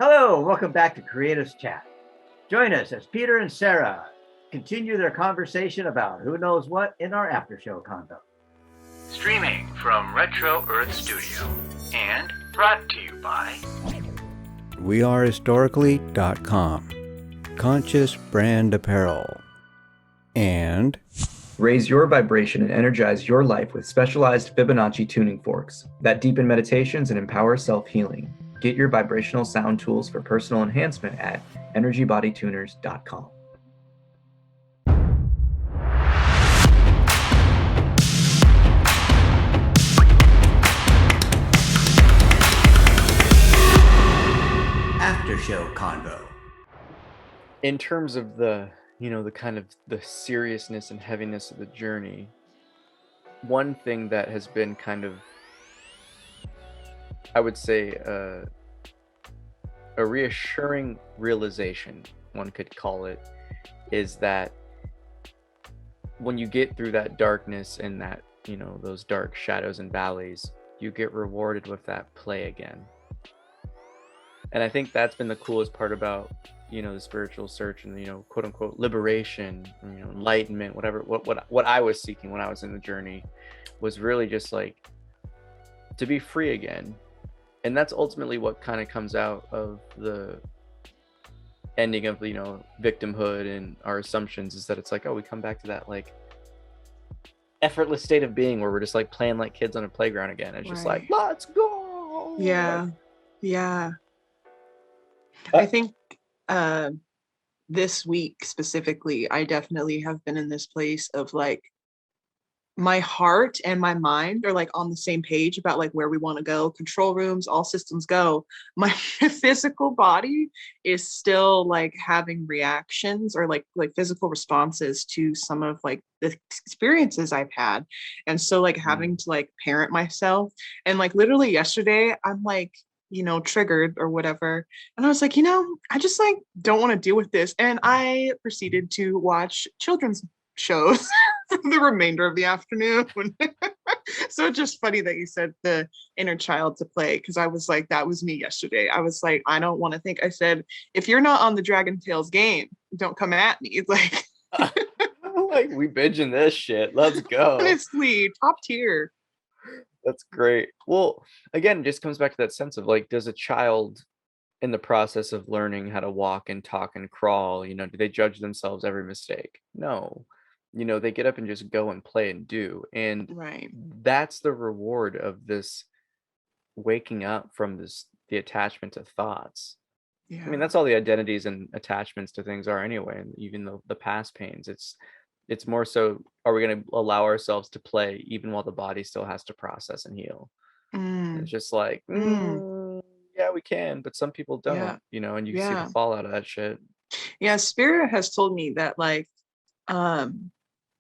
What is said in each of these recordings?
Hello, and welcome back to Creatives Chat. Join us as Peter and Sarah continue their conversation about who knows what in our after show convo. Streaming from Retro Earth Studio and brought to you by wearehistorically.com, Conscious Brand Apparel, and raise your vibration and energize your life with specialized Fibonacci tuning forks that deepen meditations and empower self-healing. Get your vibrational sound tools for personal enhancement at energybodytuners.com. After show convo. In terms of the kind of the seriousness and heaviness of the journey, one thing that has been kind of, I would say, a reassuring realization, one could call it, is that when you get through that darkness and that, those dark shadows and valleys, you get rewarded with that play again. And I think that's been the coolest part about, the spiritual search and, quote unquote, liberation, enlightenment, whatever, what I was seeking when I was in the journey was really just like to be free again. And that's ultimately what kind of comes out of the ending of, victimhood and our assumptions, is that it's like, oh, we come back to that like effortless state of being where we're just like playing like kids on a playground again. It's just like, let's go. Yeah. I think this week specifically, I definitely have been in this place of like my heart and my mind are like on the same page about like where we want to go, control rooms, all systems go. My physical body is still like having reactions or like physical responses to some of like the experiences I've had. And so like having to like parent myself, and like literally yesterday I'm like, triggered or whatever. And I was like, I just like don't want to deal with this. And I proceeded to watch children's shows for the remainder of the afternoon. So it's just funny that you said the inner child to play, because I was like, that was me yesterday. I was like, I don't want to think. I said, if you're not on the Dragon Tales game, don't come at me. It's like, like we binging this shit. Let's go. Honestly, top tier. That's great. Well, again, it just comes back to that sense of like, does a child in the process of learning how to walk and talk and crawl, do they judge themselves every mistake? No. They get up and just go and play and do. And right. That's the reward of this waking up from the attachment to thoughts. Yeah. I mean, that's all the identities and attachments to things are anyway. And even the past pains, it's more so, are we going to allow ourselves to play even while the body still has to process and heal? It's just like, yeah, we can, but some people don't, and you see the fallout of that shit. Yeah, Spirit has told me that like,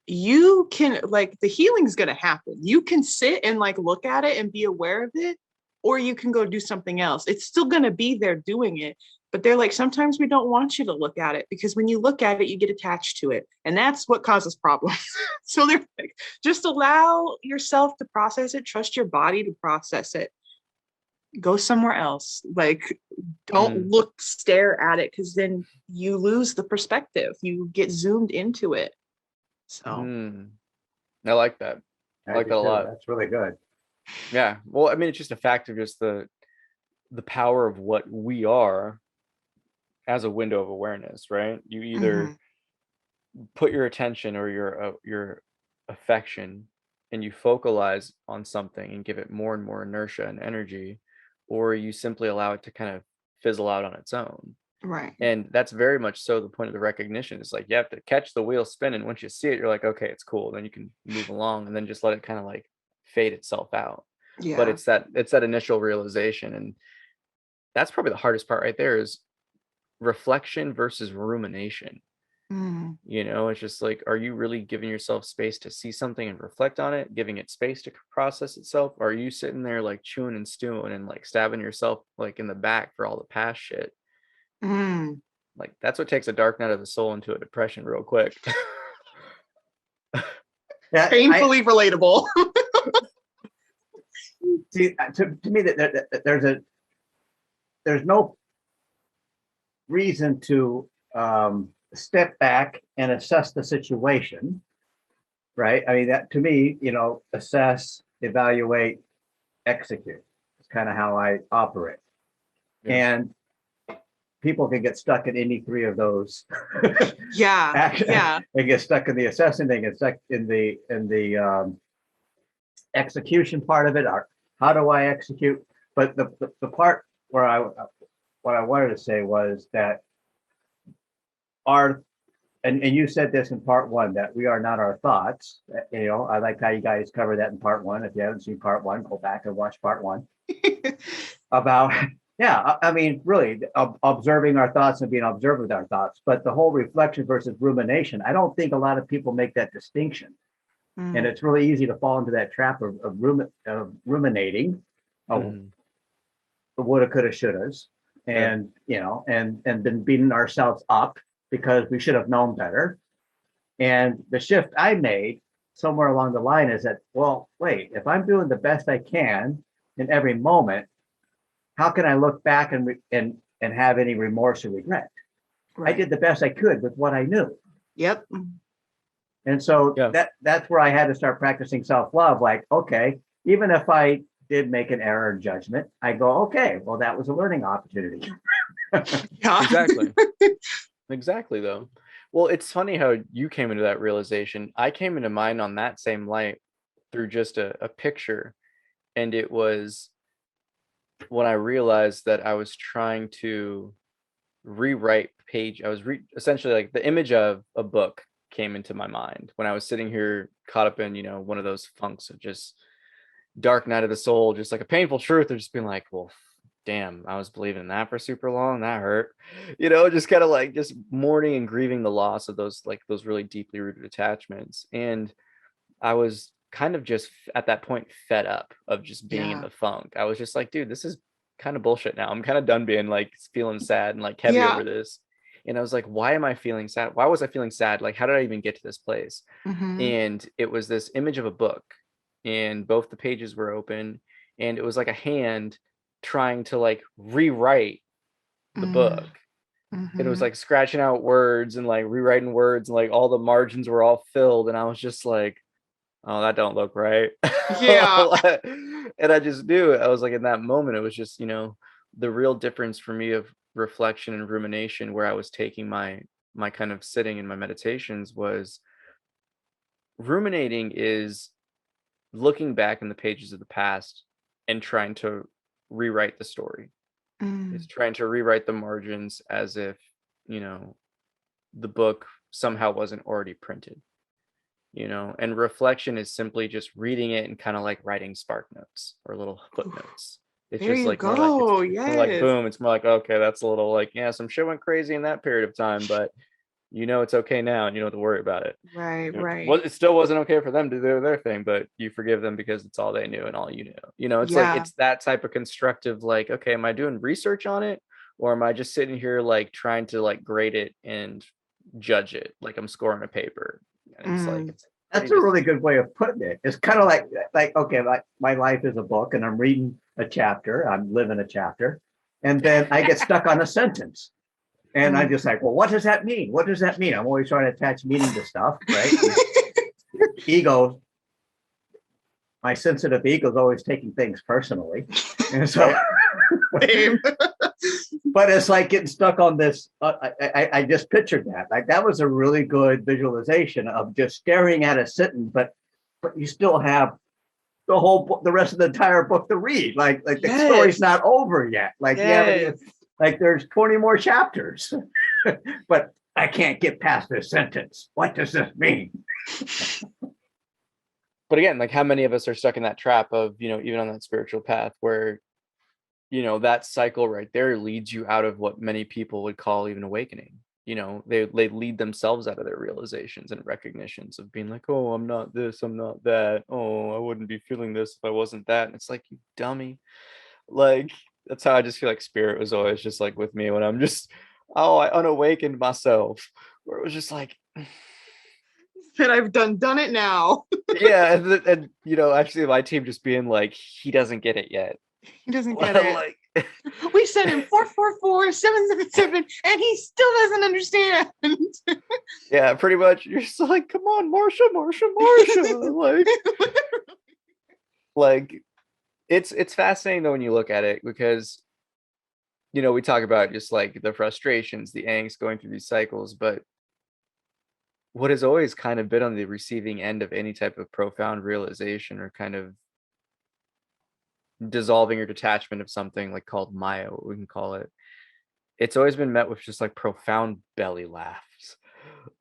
you can like, the healing's going to happen. You can sit and like look at it and be aware of it, or you can go do something else. It's still going to be there doing it. But they're like, sometimes we don't want you to look at it, because when you look at it, you get attached to it. And that's what causes problems. So they're like, just allow yourself to process it. Trust your body to process it. Go somewhere else. Like, don't stare at it, because then you lose the perspective. You get zoomed into it. So I like that. I like that a lot. That's really good. Yeah. Well, I mean, it's just a fact of just the power of what we are as a window of awareness, right? You either put your attention or your affection and you focalize on something and give it more and more inertia and energy, or you simply allow it to kind of fizzle out on its own. Right. And that's very much so the point of the recognition. It's like you have to catch the wheel spinning. Once you see it, you're like, okay, it's cool. Then you can move along and then just let it kind of like fade itself out. Yeah. But it's that initial realization. And that's probably the hardest part right there, is reflection versus rumination. It's just like, are you really giving yourself space to see something and reflect on it, giving it space to process itself? Or are you sitting there like chewing and stewing and like stabbing yourself like in the back for all the past shit? Like, that's what takes a dark night of the soul into a depression real quick. Yeah, painfully relatable. See, to me, that there's no reason to step back and assess the situation, right? I mean, that to me, assess, evaluate, execute. It's kind of how I operate. Yeah. And people can get stuck in any three of those. Yeah. They get stuck in the assessing, they get stuck in the execution part of it, or how do I execute? But the part where what I wanted to say was that and you said this in part one, that we are not our thoughts. I like how you guys cover that in part one. If you haven't seen part one, go back and watch part one. About, yeah, I mean, really observing our thoughts and being observed with our thoughts. But the whole reflection versus rumination, I don't think a lot of people make that distinction. And it's really easy to fall into that trap of ruminating, the woulda, coulda, shouldas, and and been beating ourselves up because we should have known better. And the shift I made somewhere along the line is that, well, wait, if I'm doing the best I can in every moment, how can I look back and have any remorse or regret? Right. I did the best I could with what I knew. Yep. And so that's where I had to start practicing self-love. Like, okay, even if I did make an error in judgment, I go, okay, well, that was a learning opportunity. Exactly though. Well, it's funny how you came into that realization. I came into mine on that same light through just a picture. And it was when I realized that I was trying to rewrite page. I was essentially like the image of a book came into my mind when I was sitting here caught up in, one of those funks of just dark night of the soul, just like a painful truth of just being like, well, damn, I was believing in that for super long. That hurt, just kind of like just mourning and grieving the loss of those really deeply rooted attachments. And I was kind of just at that point fed up of just being in the funk. I was just like, dude, this is kind of bullshit now. I'm kind of done being like feeling sad and like heavy over this. And I was like, why am I feeling sad? Why was I feeling sad? Like, how did I even get to this place? And it was this image of a book, and both the pages were open, and it was like a hand trying to like rewrite the book. It was like scratching out words and like rewriting words, and like all the margins were all filled. And I was just like, oh, that don't look right. Yeah. And I just knew it. I was like, in that moment, it was just, the real difference for me of reflection and rumination, where I was taking my kind of sitting in my meditations, was ruminating is looking back in the pages of the past and trying to rewrite the story. It's trying to rewrite the margins as if, the book somehow wasn't already printed. And reflection is simply just reading it and kind of like writing spark notes or little footnotes. It's there just like, go. More like boom. It's more like, okay, that's a little like, yeah, some shit went crazy in that period of time, but it's okay now, and you don't have to worry about it. Right. Well, it still wasn't okay for them to do their thing, but you forgive them because it's all they knew and all you knew. It's like, it's that type of constructive, like, okay, am I doing research on it, or am I just sitting here like trying to like grade it and judge it like I'm scoring a paper? And it's like, that's a really good way of putting it. It's kind of like okay, my life is a book, and I'm reading a chapter, I'm living a chapter, and then I get stuck on a sentence. And I'm just like, well, what does that mean? What does that mean? I'm always trying to attach meaning to stuff, right? Ego, my sensitive ego is always taking things personally. And so, but it's like getting stuck on this. I just pictured that. Like, that was a really good visualization of just staring at a sentence, but you still have the whole book, the rest of the entire book to read. Like the story's not over yet. Like, like there's 20 more chapters, but I can't get past this sentence. What does this mean? But again, like, how many of us are stuck in that trap of, even on that spiritual path where, that cycle right there leads you out of what many people would call even awakening. They lead themselves out of their realizations and recognitions of being like, oh, I'm not this, I'm not that. Oh, I wouldn't be feeling this if I wasn't that. And it's like, you dummy. Like, that's how I just feel like spirit was always just like with me when I'm just, I unawakened myself, where it was just like, and I've done it now. Yeah. And actually my team just being like, he doesn't get it yet. He doesn't get it. Like, we sent him 444 777, and he still doesn't understand. Yeah, pretty much. You're just like, come on, Marsha. Like it's fascinating though when you look at it, because we talk about just like the frustrations, the angst going through these cycles, but what has always kind of been on the receiving end of any type of profound realization or kind of dissolving or detachment of something like called Maya, what we can call it, it's always been met with just like profound belly laughs,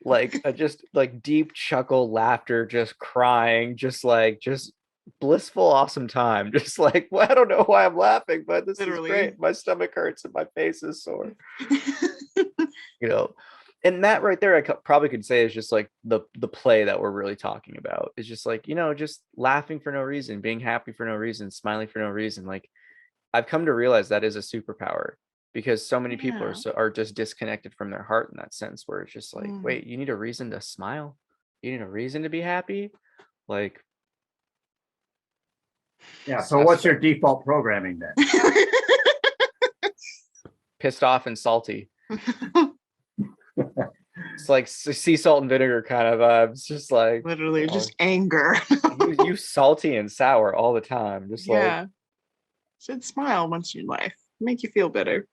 like just like deep chuckle laughter, just crying, just blissful awesome time, just like, well, I don't know why I'm laughing, but this Literally. is great, my stomach hurts and my face is sore. And that right there, probably could say is just like the play that we're really talking about. Is just like, just laughing for no reason, being happy for no reason, smiling for no reason. Like, I've come to realize that is a superpower, because so many people are just disconnected from their heart in that sense, where it's just like, wait, you need a reason to smile, you need a reason to be happy, like. Yeah. So what's your default programming then? Pissed off and salty. It's like sea salt and vinegar kind of vibes, just like literally just anger. you salty and sour all the time, just like. Should smile once in your life, make you feel better.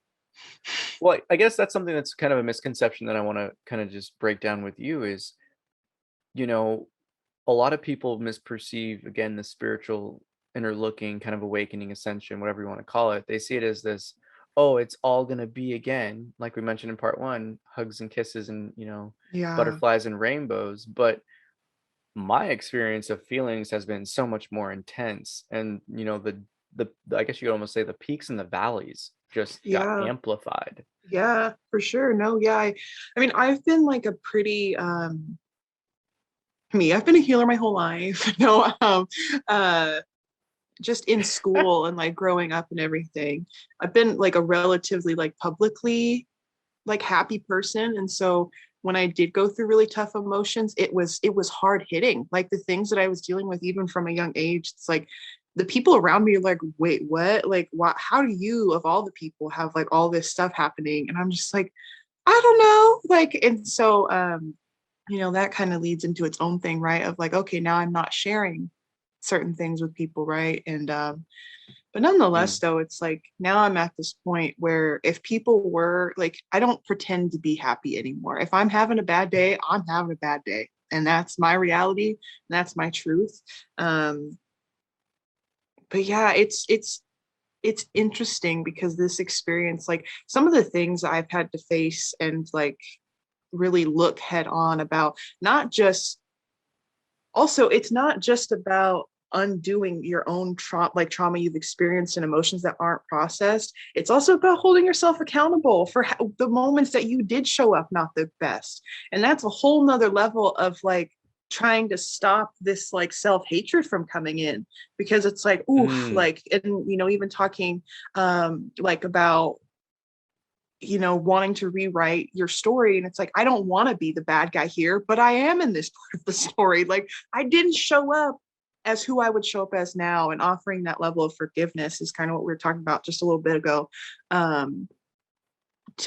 Well, I guess that's something that's kind of a misconception that I want to kind of just break down with you is, a lot of people misperceive, again, the spiritual inner looking kind of awakening, ascension, whatever you want to call it. They see it as this, oh, it's all going to be again, like we mentioned in part 1, hugs and kisses and, butterflies and rainbows. But my experience of feelings has been so much more intense. And, the I guess you could almost say the peaks and the valleys just got amplified. Yeah, for sure. No, yeah. I mean, I've been like a pretty, I've been a healer my whole life. No, just in school and like growing up and everything. I've been like a relatively like publicly like happy person. And so when I did go through really tough emotions, it was hard hitting. Like the things that I was dealing with, even from a young age, it's like the people around me are like, wait, what? Like, what? How do you, of all the people, have like all this stuff happening? And I'm just like, I don't know. Like, and so, that kind of leads into its own thing, right? Of like, okay, now I'm not sharing certain things with people, right? And but nonetheless, though, it's like now I'm at this point where if people were like, I don't pretend to be happy anymore. If I'm having a bad day, I'm having a bad day, and that's my reality, and that's my truth. But yeah, it's interesting because this experience, like some of the things I've had to face and like really look head on about, not just, also it's not just about undoing your own trauma you've experienced and emotions that aren't processed. It's also about holding yourself accountable for the moments that you did show up not the best. And that's a whole nother level of like trying to stop this like self-hatred from coming in, because it's like, oof, like, and even talking like about wanting to rewrite your story. And it's like, I don't want to be the bad guy here, but I am in this part of the story. Like I didn't show up as who I would show up as now, and offering that level of forgiveness is kind of what we were talking about just a little bit ago.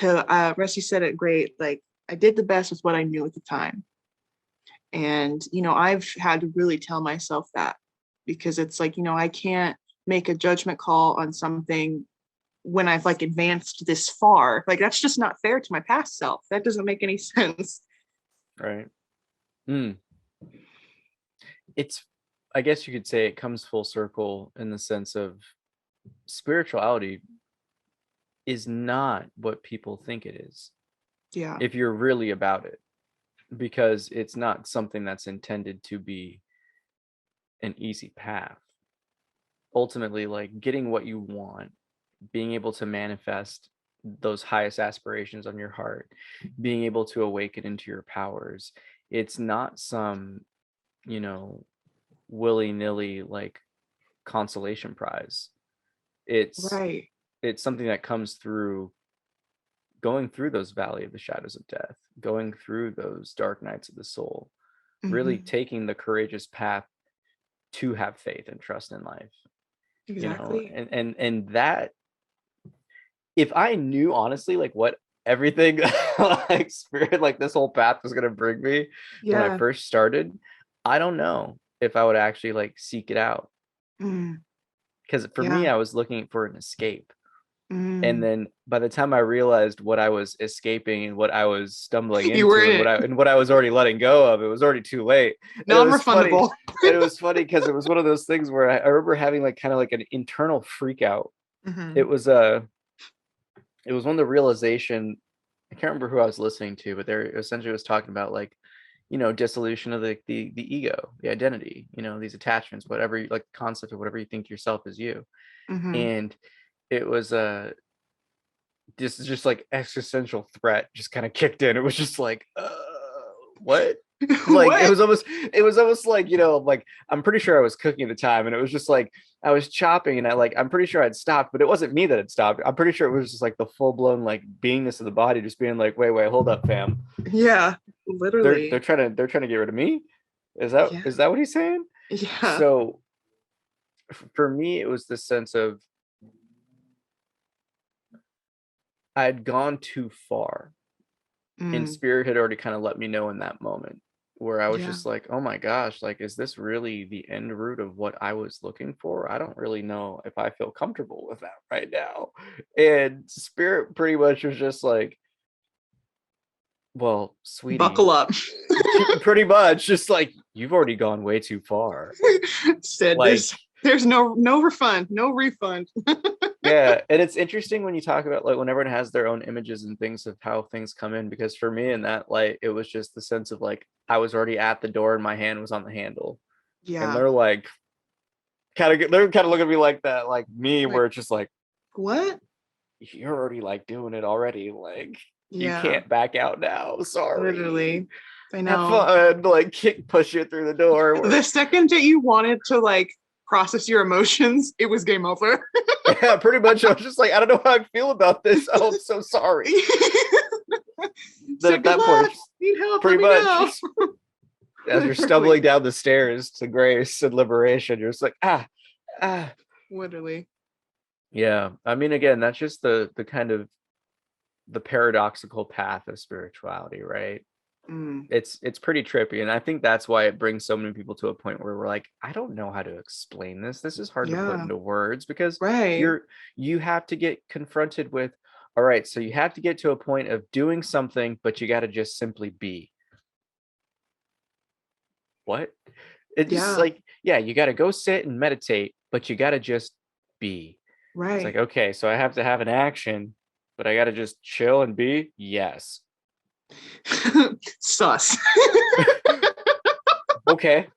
Rusty said it great. Like I did the best with what I knew at the time. And, I've had to really tell myself that, because it's like, I can't make a judgment call on something when I've like advanced this far. Like that's just not fair to my past self. That doesn't make any sense. Right. It's, I guess you could say it comes full circle in the sense of spirituality is not what people think it is. Yeah. If you're really about it, because it's not something that's intended to be an easy path. Ultimately, like getting what you want, being able to manifest those highest aspirations on your heart, being able to awaken into your powers, it's not some, willy-nilly like consolation prize. It's right. It's something that comes through going through those valley of the shadows of death, going through those dark nights of the soul, really taking the courageous path to have faith and trust in life. Exactly. And that if I knew honestly like what everything like spirit, like this whole path was gonna bring me when I Yeah. first started, I don't know if I would actually like seek it out. Mm, Because for me, yeah. I was looking for an escape. And Mm. then by the time I realized what I was escaping and what I was stumbling You were into in and it. what I was already letting go of, it was already too late. And it was funny. Non-refundable. And it was funny because it was one of those things where I remember having like kind of like an internal freak out. Mhm. It was it was one of the realization, I can't remember who I was listening to, but there essentially was talking about like, you know, dissolution of the ego, the identity, you know, these attachments, whatever like concept of whatever you think yourself is you. Mhm. And it was this is just like existential threat just kind of kicked in. It was just like, what? Like What? it was almost like, you know, like I'm pretty sure I was cooking at the time, and it was just like I was chopping, and I'm pretty sure I'd stopped, but it wasn't me that had stopped. I'm pretty sure it was just like the full blown like beingness of the body just being like, wait, hold up, fam. Yeah. They're Literally. they're trying to get rid of me. Yeah. Is that what he's saying? Yeah. So for me, it was this sense of I'd gone too far, and Mm. spirit had already kind of let me know in that moment where I was Yeah. just like, oh my gosh, like, is this really the end route of what I was looking for? I don't really know if I feel comfortable with that right now. And spirit pretty much was just like, well, sweetie, Buckle up. pretty much just like, you've already gone way too far. Said Like, there's no refund, no refund. yeah, and it's interesting when you talk about like when everyone has their own images and things of how things come in, because for me in that light, it was just the sense of like I was already at the door and my hand was on the handle, and Yeah. they're like they're kind of looking at me like that, like me, Like, where it's just like what? you're already like doing it already, like you Yeah. can't back out now. Sorry, Literally. I have know. fun, like kick push you through the door. The second that you wanted to like process your emotions, it was game over. Yeah, pretty much. I was just like, I don't know how I feel about this. Oh, I'm so sorry. Then So at good that point, luck. Need help? Let pretty me much. know. As you're Literally. stumbling down the stairs to grace and liberation, you're just like, ah. Literally. Yeah. I mean, again, that's just the kind of the paradoxical path of spirituality, right? Mm. It's pretty trippy. And I think that's why it brings so many people to a point where we're like, I don't know how to explain this. This is hard to put Yeah. into words, because Right. you have to get confronted with, all right, so you have to get to a point of doing something, but you got to just simply be. What? It's just Yeah. like, yeah, you got to go sit and meditate, but you got to just be. It's like, Right. okay, so I have to have an action, but I got to just chill and be. Yes. Sus. Okay.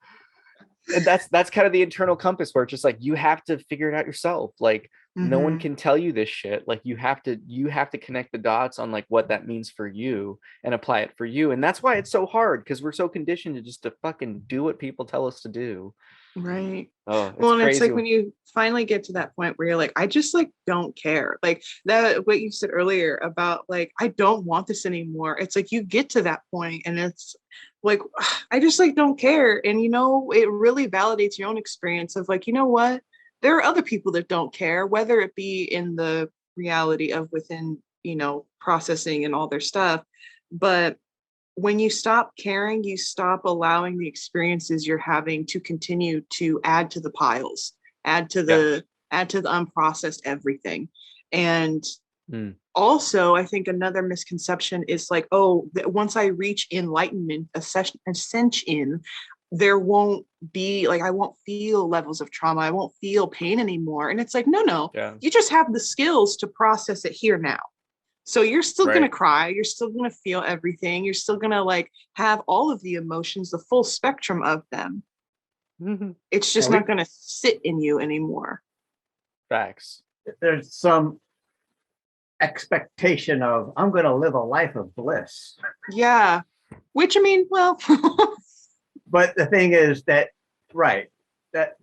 And that's kind of the internal compass where it's just like you have to figure it out yourself. Like no one Hmm. can tell you this shit. Like you have to connect the dots on like what that means for you and apply it for you. And that's why it's so hard, because we're so conditioned to just to fucking do what people tell us to do. Right. Oh, it's Well, and it's crazy. like when you finally get to that point where you're like, I just like don't care. Like that, what you said earlier about like, I don't want this anymore. It's like you get to that point and it's like, I just like don't care. And you know, it really validates your own experience of like, you know what? There are other people that don't care, whether it be in the reality of within, you know, processing and all their stuff. But when you stop caring, you stop allowing the experiences you're having to continue to add to the piles, add to Yeah. the unprocessed everything. And Mm. also, I think another misconception is like, oh, that once I reach enlightenment, ascension, there won't be like I won't feel levels of trauma. I won't feel pain anymore. And it's like, no, Yeah. you just have the skills to process it here now. So you're still going to Right. cry, you're still going to feel everything, you're still going to like have all of the emotions, the full spectrum of them. It's just Yeah, not going to sit in you anymore. Facts. there's some expectation of I'm going to live a life of bliss. Yeah. Which I mean, well, But the thing is that, right, that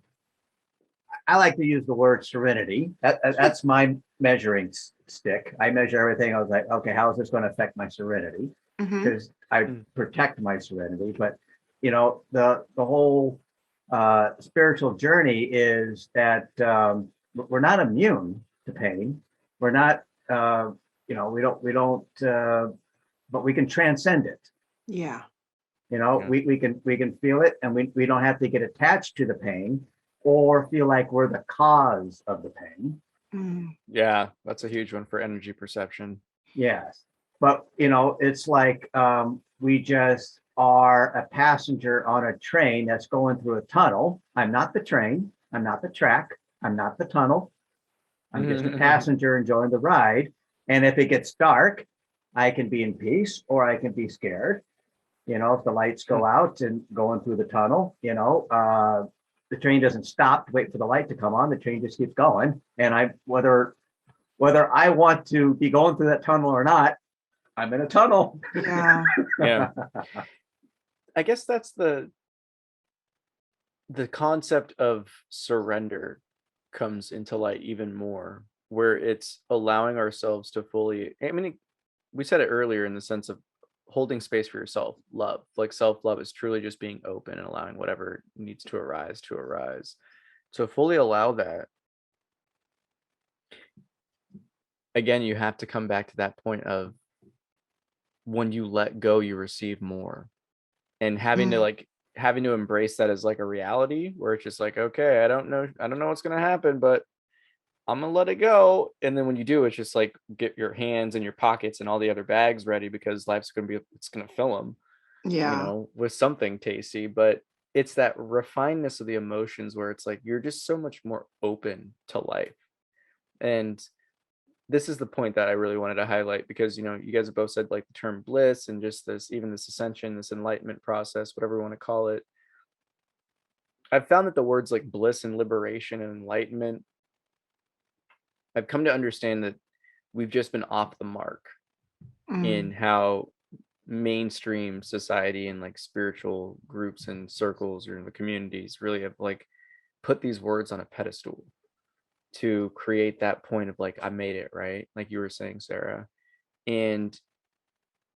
I like to use the word serenity. That's my measuring stick. I measure everything. I was like, okay, how is this going to affect my serenity? mhm, Because I protect my serenity. But you know, the whole spiritual journey is that we're not immune to pain. We're not you know, but we can transcend it. Yeah. You know, Yeah. we can feel it, and we don't have to get attached to the pain or feel like we're the cause of the pain. Mm. Yeah, that's a huge one for energy perception. Yes. But, you know, it's like we just are a passenger on a train that's going through a tunnel. I'm not the train. I'm not the track. I'm not the tunnel. I'm just a passenger enjoying the ride. And if it gets dark, I can be in peace or I can be scared. You know, if the lights go out and going through the tunnel, you know, the train doesn't stop to wait for the light to come on. The train just keeps going. And whether I want to be going through that tunnel or not, I'm in a tunnel. Yeah. Yeah. I guess that's the concept of surrender comes into light even more, where it's allowing ourselves to fully, I mean, we said it earlier in the sense of holding space for yourself, love. Like self-love is truly just being open and allowing whatever needs to arise. So fully allow that. Again, you have to come back to that point of when you let go, you receive more. And having to embrace that as like a reality where it's just like, okay, I don't know what's gonna happen, but I'm gonna let it go. And then when you do, it's just like get your hands and your pockets and all the other bags ready because it's gonna fill them, Yeah. you know, with something tasty. But it's that refinedness of the emotions where it's like you're just so much more open to life. And this is the point that I really wanted to highlight because, you know, you guys have both said like the term bliss and just this, even this ascension, this enlightenment process, whatever you want to call it. I've found that the words like bliss and liberation and enlightenment, I've come to understand that we've just been off the mark in how mainstream society and like spiritual groups and circles or in the communities really have like put these words on a pedestal to create that point of like, I made it, right? Like you were saying, Sarah. And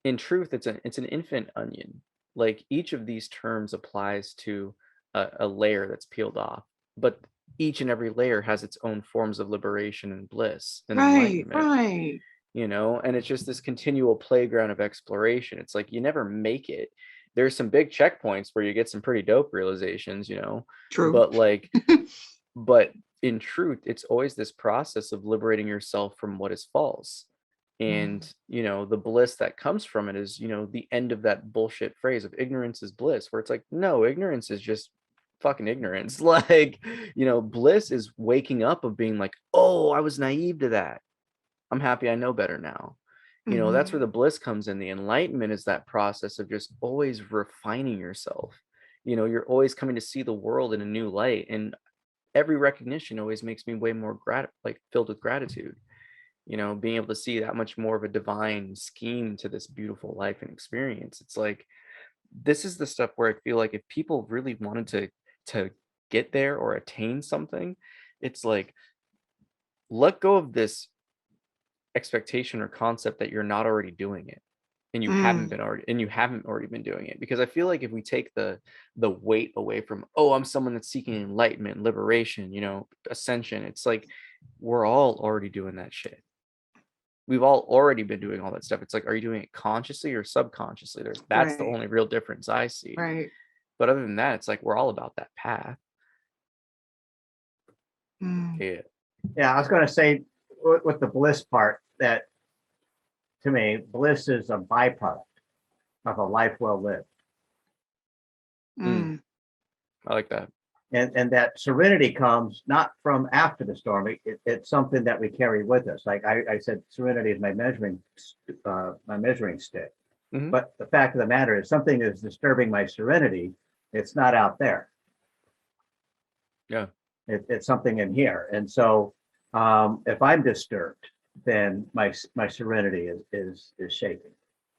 in truth, it's an infinite onion. Like each of these terms applies to a layer that's peeled off, but each and every layer has its own forms of liberation and bliss and enlightenment. Right. You know, and it's just this continual playground of exploration. It's like you never make it. There's some big checkpoints where you get some pretty dope realizations, you know. True. But like but in truth, it's always this process of liberating yourself from what is false. And, you know, the bliss that comes from it is, you know, the end of that bullshit phrase of ignorance is bliss, where it's like, no, ignorance is just fucking ignorance. Like, you know, bliss is waking up of being like, oh, I was naive to that. I'm happy I know better now. You know, that's where the bliss comes in. The enlightenment is that process of just always refining yourself. You know, you're always coming to see the world in a new light. And every recognition always makes me way more filled with gratitude. You know, being able to see that much more of a divine scheme to this beautiful life and experience. It's like, this is the stuff where I feel like if people really wanted to get there or attain something, it's like, let go of this expectation or concept that you're not already doing it and you haven't already been doing it. Because I feel like if we take the weight away from, oh, I'm someone that's seeking enlightenment, liberation, you know, ascension, it's like we're all already doing that shit. We've all already been doing all that stuff. It's like, are you doing it consciously or subconsciously? That's the Right. only real difference I see. Right. But other than that, it's like we're all about that path. Yeah, I was going to say with the bliss part that to me, bliss is a byproduct of a life well lived. I like that. And that serenity comes not from after the storm. It's something that we carry with us. Like I said, serenity is my measuring stick. But the fact of the matter is, something is disturbing my serenity. It's not out there. Yeah, it's something in here. And so, if I'm disturbed, then my serenity is shaking.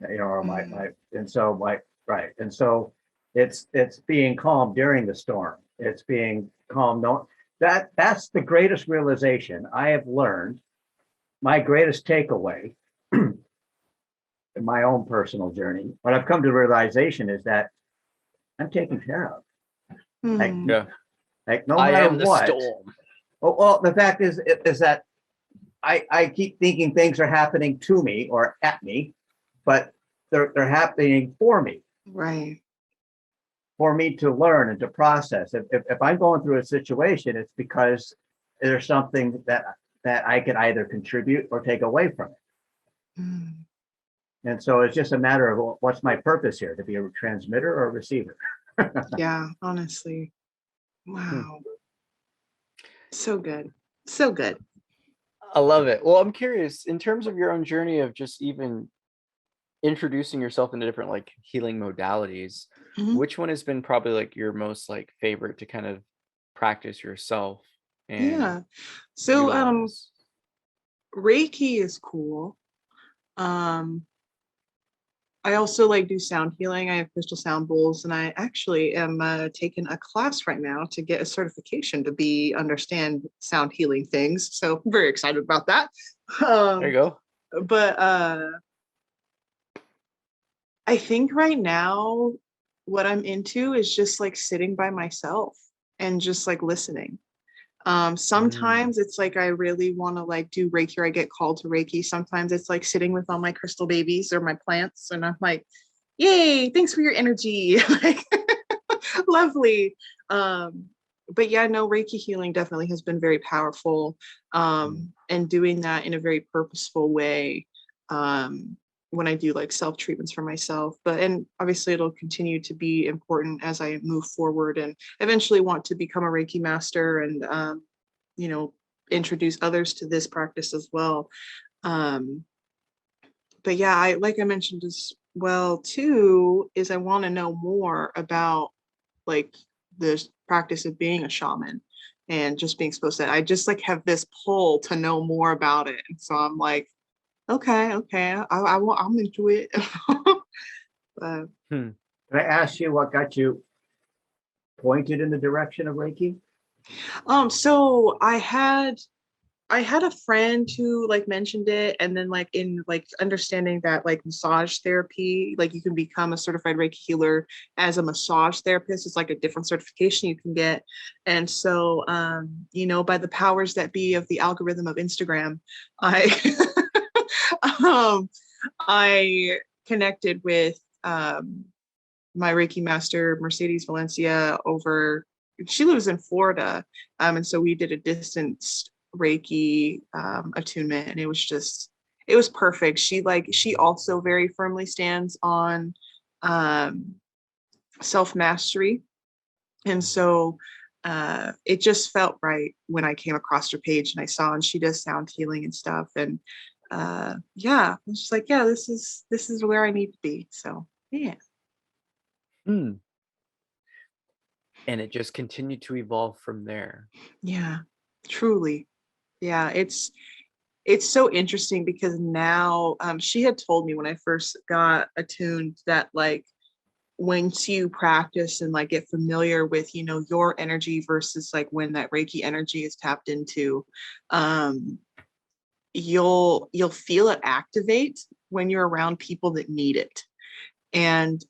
You know, or my and so right. And so it's being calm during the storm. It's being calm. No, that's the greatest realization I have learned. My greatest takeaway in my own personal journey, what I've come to realization is that I'm taken care of. Like no I matter am the what. storm. Well, the fact is that I keep thinking things are happening to me or at me, but they're happening for me Right. to learn and to process. If I'm going through a situation, it's because there's something that I can either contribute or take away from it. Mm. And so it's just a matter of, well, what's my purpose here, to be a transmitter or a receiver? Yeah, honestly. Hmm. Wow. So good. So good. I love it. Well, I'm curious, in terms of your own journey of just even introducing yourself into different like healing modalities, Mhm. which one has been probably like your most like favorite to kind of practice yourself and Yeah. So utilize? Reiki is cool. Um I also like do sound healing. I have crystal sound bowls, and I actually am taking a class right now to get a certification to be understand sound healing things. So I'm very excited about that. There you Um, go. but I think right now what I'm into is just like sitting by myself and just like listening. Mm. Sometimes it's like I really want to like do Reiki or I get called to Reiki. Sometimes it's like sitting with all my crystal babies or my plants and I'm like, yay, thanks for your energy. Like lovely. But yeah, no, Reiki healing definitely has been very powerful. Mm. And doing that in a very purposeful way. When I do like self treatments for myself, but and obviously it'll continue to be important as I move forward and eventually want to become a Reiki master and you know, introduce others to this practice as well. Um, but yeah, I like I mentioned as well too, is I want to know more about like this practice of being a shaman and just being supposed to I just like have this pull to know more about it. And so I'm like, okay, I want I'm into it. But Hmm. Can I ask you what got you pointed in the direction of Reiki? so I had a friend who like mentioned it, and then like in like understanding that like massage therapy, like you can become a certified Reiki healer as a massage therapist. It's like a different certification you can get. And so you know, by the powers that be of the algorithm of Instagram, I um I connected with my Reiki master, Mercedes Valencia, over, she lives in Florida. And so we did a distance Reiki attunement, and it was just, it was perfect. She also very firmly stands on um, self mastery. And so it just felt right when I came across her page and I saw, and she does sound healing and stuff. And yeah, I was just like, yeah, this is where I need to be. So yeah. Hmm. And it just continued to evolve from there. Yeah, truly. Yeah, it's so interesting because now she had told me when I first got attuned that like once you practice and like get familiar with, you know, your energy versus like when that Reiki energy is tapped into, um, you'll feel it activate when you're around people that need it. And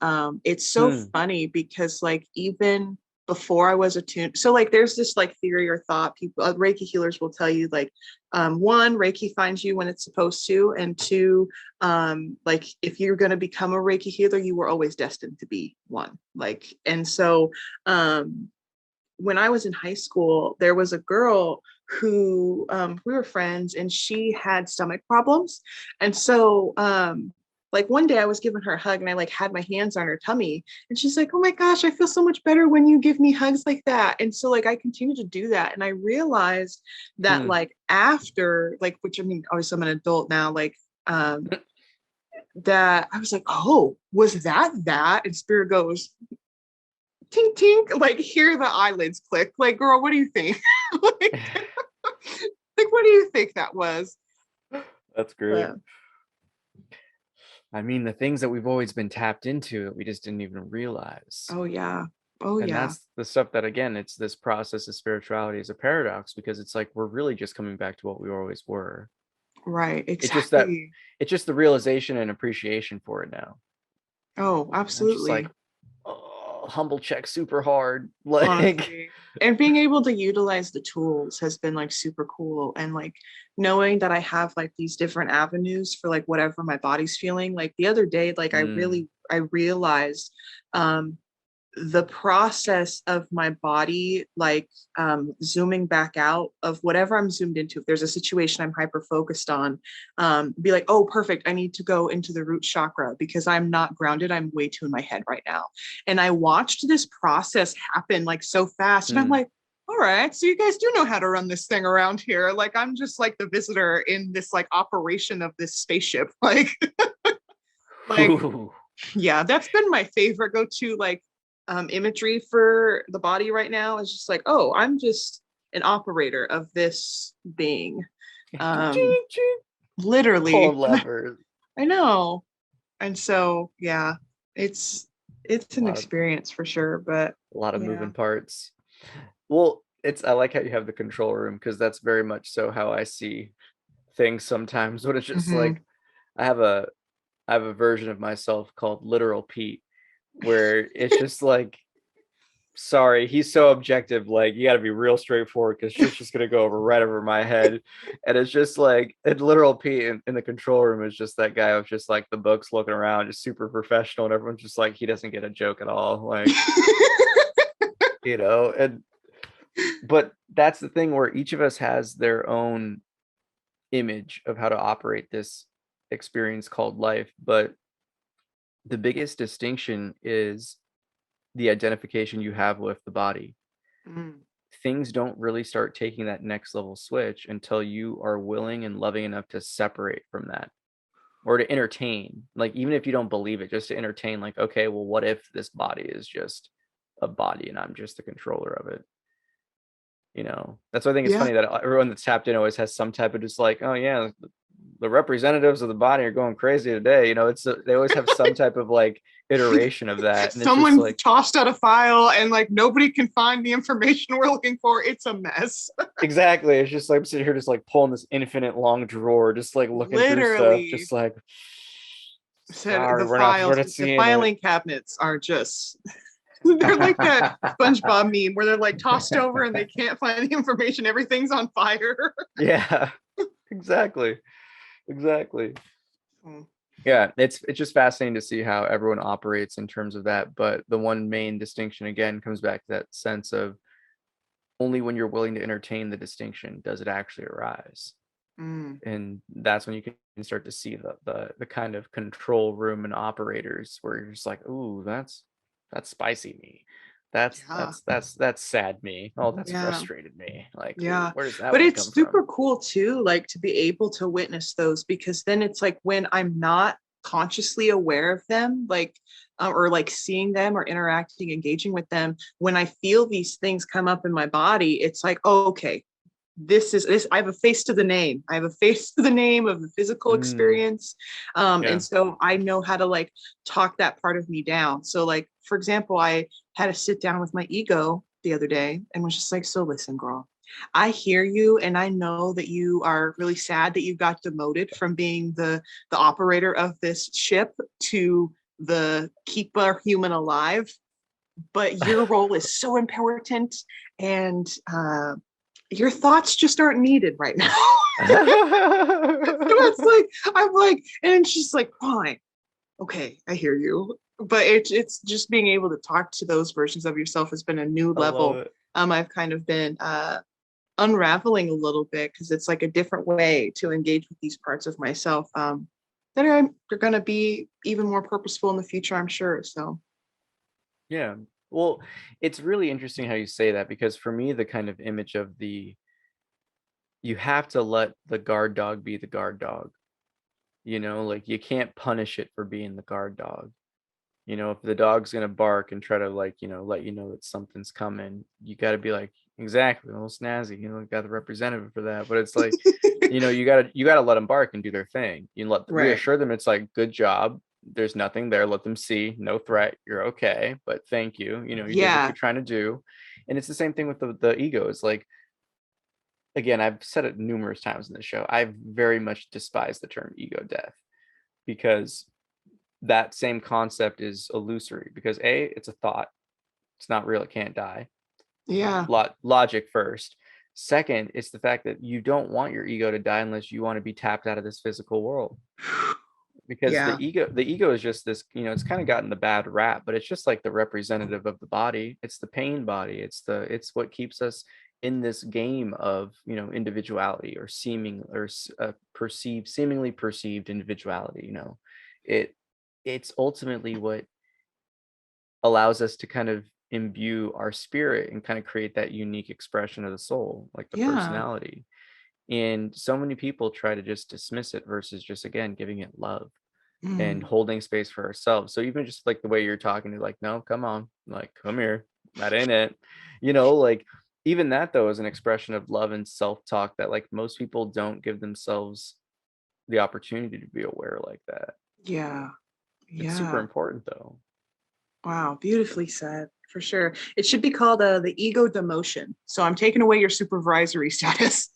it's so Hmm. funny because like even before I was attuned, so like there's this like theory or thought people Reiki healers will tell you like one, Reiki finds you when it's supposed to, and two, like if you're going to become a Reiki healer, you were always destined to be one. Like, and so when I was in high school, there was a girl who we were friends, and she had stomach problems. And so like one day I was giving her a hug and I like had my hands on her tummy, and she's like, oh my gosh, I feel so much better when you give me hugs like that. And so like I continued to do that, and I realized that Hmm. like after like, which I mean obviously I'm an adult now, like that I was like, oh, was that? And spirit goes, tink tink, like hear the eyelids click, like girl, what do you think? like, like what do you think that was? That's great. But I mean, the things that we've always been tapped into that we just didn't even realize. oh yeah, oh And yeah, that's the stuff that, again, it's this process of spirituality is a paradox because it's like we're really just coming back to what we always were. right, It's just that exactly. it's just the realization and appreciation for it now. Oh I'm just like, absolutely. oh. humble check super hard. Like, honestly. And being able to utilize the tools has been like super cool. And like knowing that I have like these different avenues for like whatever my body's feeling. Like the other day, like I realized the process of my body, like zooming back out of whatever I'm zoomed into. If there's a situation I'm hyper focused on, be like, oh, perfect. I need to go into the root chakra because I'm not grounded. I'm way too in my head right now. And I watched this process happen like so fast. And I'm like, all right, so you guys do know how to run this thing around here. Like I'm just like the visitor in this like operation of this spaceship. Like, like yeah, that's been my favorite go-to like imagery for the body right now. Is just like, oh, I'm just an operator of this being. Literally pull levers. I know. And so yeah, it's an Wow. experience for sure, but A lot of yeah. moving parts. Well, I like how you have the control room, because that's very much so how I see things sometimes, when it's just like I have a version of myself called Literal Pete, where it's just like, sorry, he's so objective, like you got to be real straightforward because shit's just gonna go right over my head. And it's just like, and Literal Pete in the control room is just that guy with just like the books looking around, just super professional, and everyone's just like, he doesn't get a joke at all, like and but that's the thing, where each of us has their own image of how to operate this experience called life. But the biggest distinction is the identification you have with the body. Things don't really start taking that next level switch until you are willing and loving enough to separate from that, or to entertain, like, even if you don't believe it, just to entertain, like, okay, well, what if this body is just a body and I'm just the controller of it? That's why I think it's Yeah. funny that everyone that's tapped in always has some type of just like, oh yeah, the representatives of the body are going crazy today. They always have some type of like iteration of that. And someone it's just like, tossed out a file and like nobody can find the information we're looking for. It's a mess. exactly. It's just like I'm sitting here just like pulling this infinite long drawer, just like looking Literally. through stuff, just like, Said sorry, the we're files, not the seeing filing cabinets are just they're like that SpongeBob meme where they're like tossed over and they can't find the information. Everything's on fire. Yeah, exactly. Yeah, it's just fascinating to see how everyone operates in terms of that. But the one main distinction again comes back to that sense of, only when you're willing to entertain the distinction does it actually arise. And that's when you can start to see the kind of control room and operators where you're just like, ooh, that's spicy me. That's sad me. Oh, that's frustrated me. Like, yeah, where does that but one it's come super from? cool too, like to be able to witness those, because then it's like when I'm not consciously aware of them, like or like seeing them or interacting, engaging with them, when I feel these things come up in my body, it's like, oh, okay, this is this, I have a face to the name, I have a face to the name of the physical experience. And so I know how to like talk that part of me down. So like, for example, I had to sit down with my ego the other day and was just like, so listen, girl, I hear you, and I know that you are really sad that you got demoted from being the operator of this ship to the keeper human alive, but your role is so important, and your thoughts just aren't needed right now. So it's like, I'm like, and she's like, fine, okay, I hear you. But it's just being able to talk to those versions of yourself has been a new level. I've kind of been unraveling a little bit, because it's like a different way to engage with these parts of myself that are going to be even more purposeful in the future, I'm sure. So Yeah. Well, it's really interesting how you say that, because for me, the kind of image of you have to let the guard dog be the guard dog. Like, you can't punish it for being the guard dog. If the dog's going to bark and try to like, let you know that something's coming, you got to be like, exactly, a little snazzy, got the representative for that. But it's like, you got to let them bark and do their thing. Reassure them. It's like, good job. There's nothing there. Let them see, no threat. You're okay, but thank you. You did what you're trying to do. And it's the same thing with the ego. It's like, again, I've said it numerous times in the show, I very much despise the term ego death, because that same concept is illusory, because A, it's a thought, It's not real. It can't die. Yeah. Logic first. Second, it's the fact that you don't want your ego to die unless you want to be tapped out of this physical world. Because Yeah. the ego is just this, it's kind of gotten the bad rap, but it's just like the representative of the body. It's the pain body. It's what keeps us in this game of, individuality, or seemingly perceived individuality. It's ultimately what allows us to kind of imbue our spirit and kind of create that unique expression of the soul, like the Yeah. personality. And so many people try to just dismiss it versus just, again, giving it love and holding space for ourselves. So even just like the way you're talking to, like, no, come on, like, come here, that ain't it. Like, even that though is an expression of love and self-talk that like most people don't give themselves the opportunity to be aware like that. Yeah. It's super Yeah. important though. Wow. Beautifully said, for sure. It should be called the ego demotion. So I'm taking away your supervisory status.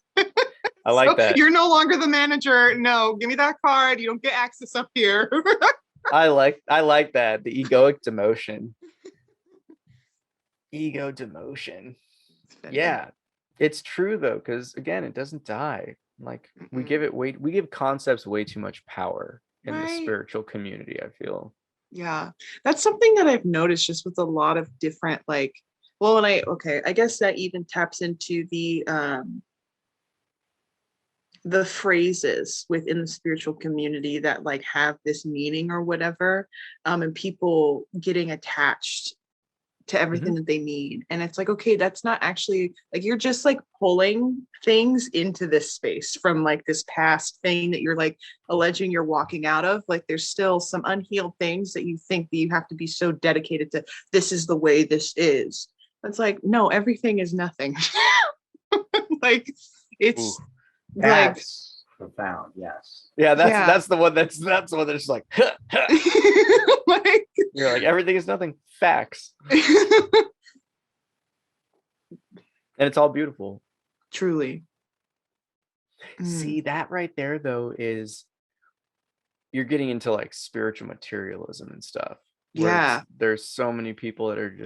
I like that. You're no longer the manager. No, give me that card. You don't get access up here. I like that. The egoic demotion. Ego demotion. Yeah. It's true though, because again, it doesn't die. Like we give concepts way too much power in the spiritual community, I feel. Yeah. That's something that I've noticed just with a lot of different I guess that even taps into the phrases within the spiritual community that like have this meaning or whatever, and people getting attached to everything that they need. And it's like, okay, that's not actually, like, you're just like pulling things into this space from like this past thing that you're like alleging you're walking out of. Like there's still some unhealed things that you think that you have to be so dedicated to, this is the way this is. It's like, no, everything is nothing. Like it's That's profound. Yes. Yeah, that's the one that's the one that's like, like you're like, everything is nothing. Facts. And it's all beautiful. Truly. See, that right there though is you're getting into like spiritual materialism and stuff. Yeah. There's so many people that are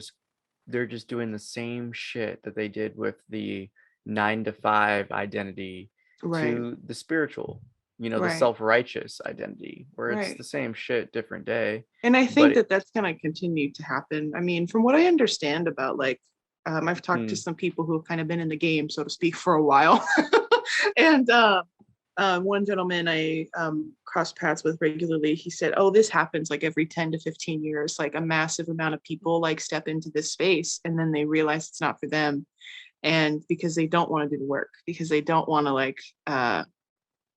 they're just doing the same shit that they did with the 9 to 5 identity to the spiritual, the self-righteous identity, where it's the same shit, different day. And I think that's going to continue to happen. I mean, from what I understand about like, I've talked to some people who have kind of been in the game, so to speak, for a while. And one gentleman I cross paths with regularly, he said, oh, this happens like every 10 to 15 years, like a massive amount of people like step into this space and then they realize it's not for them. And because they don't want to do the work, because they don't want to like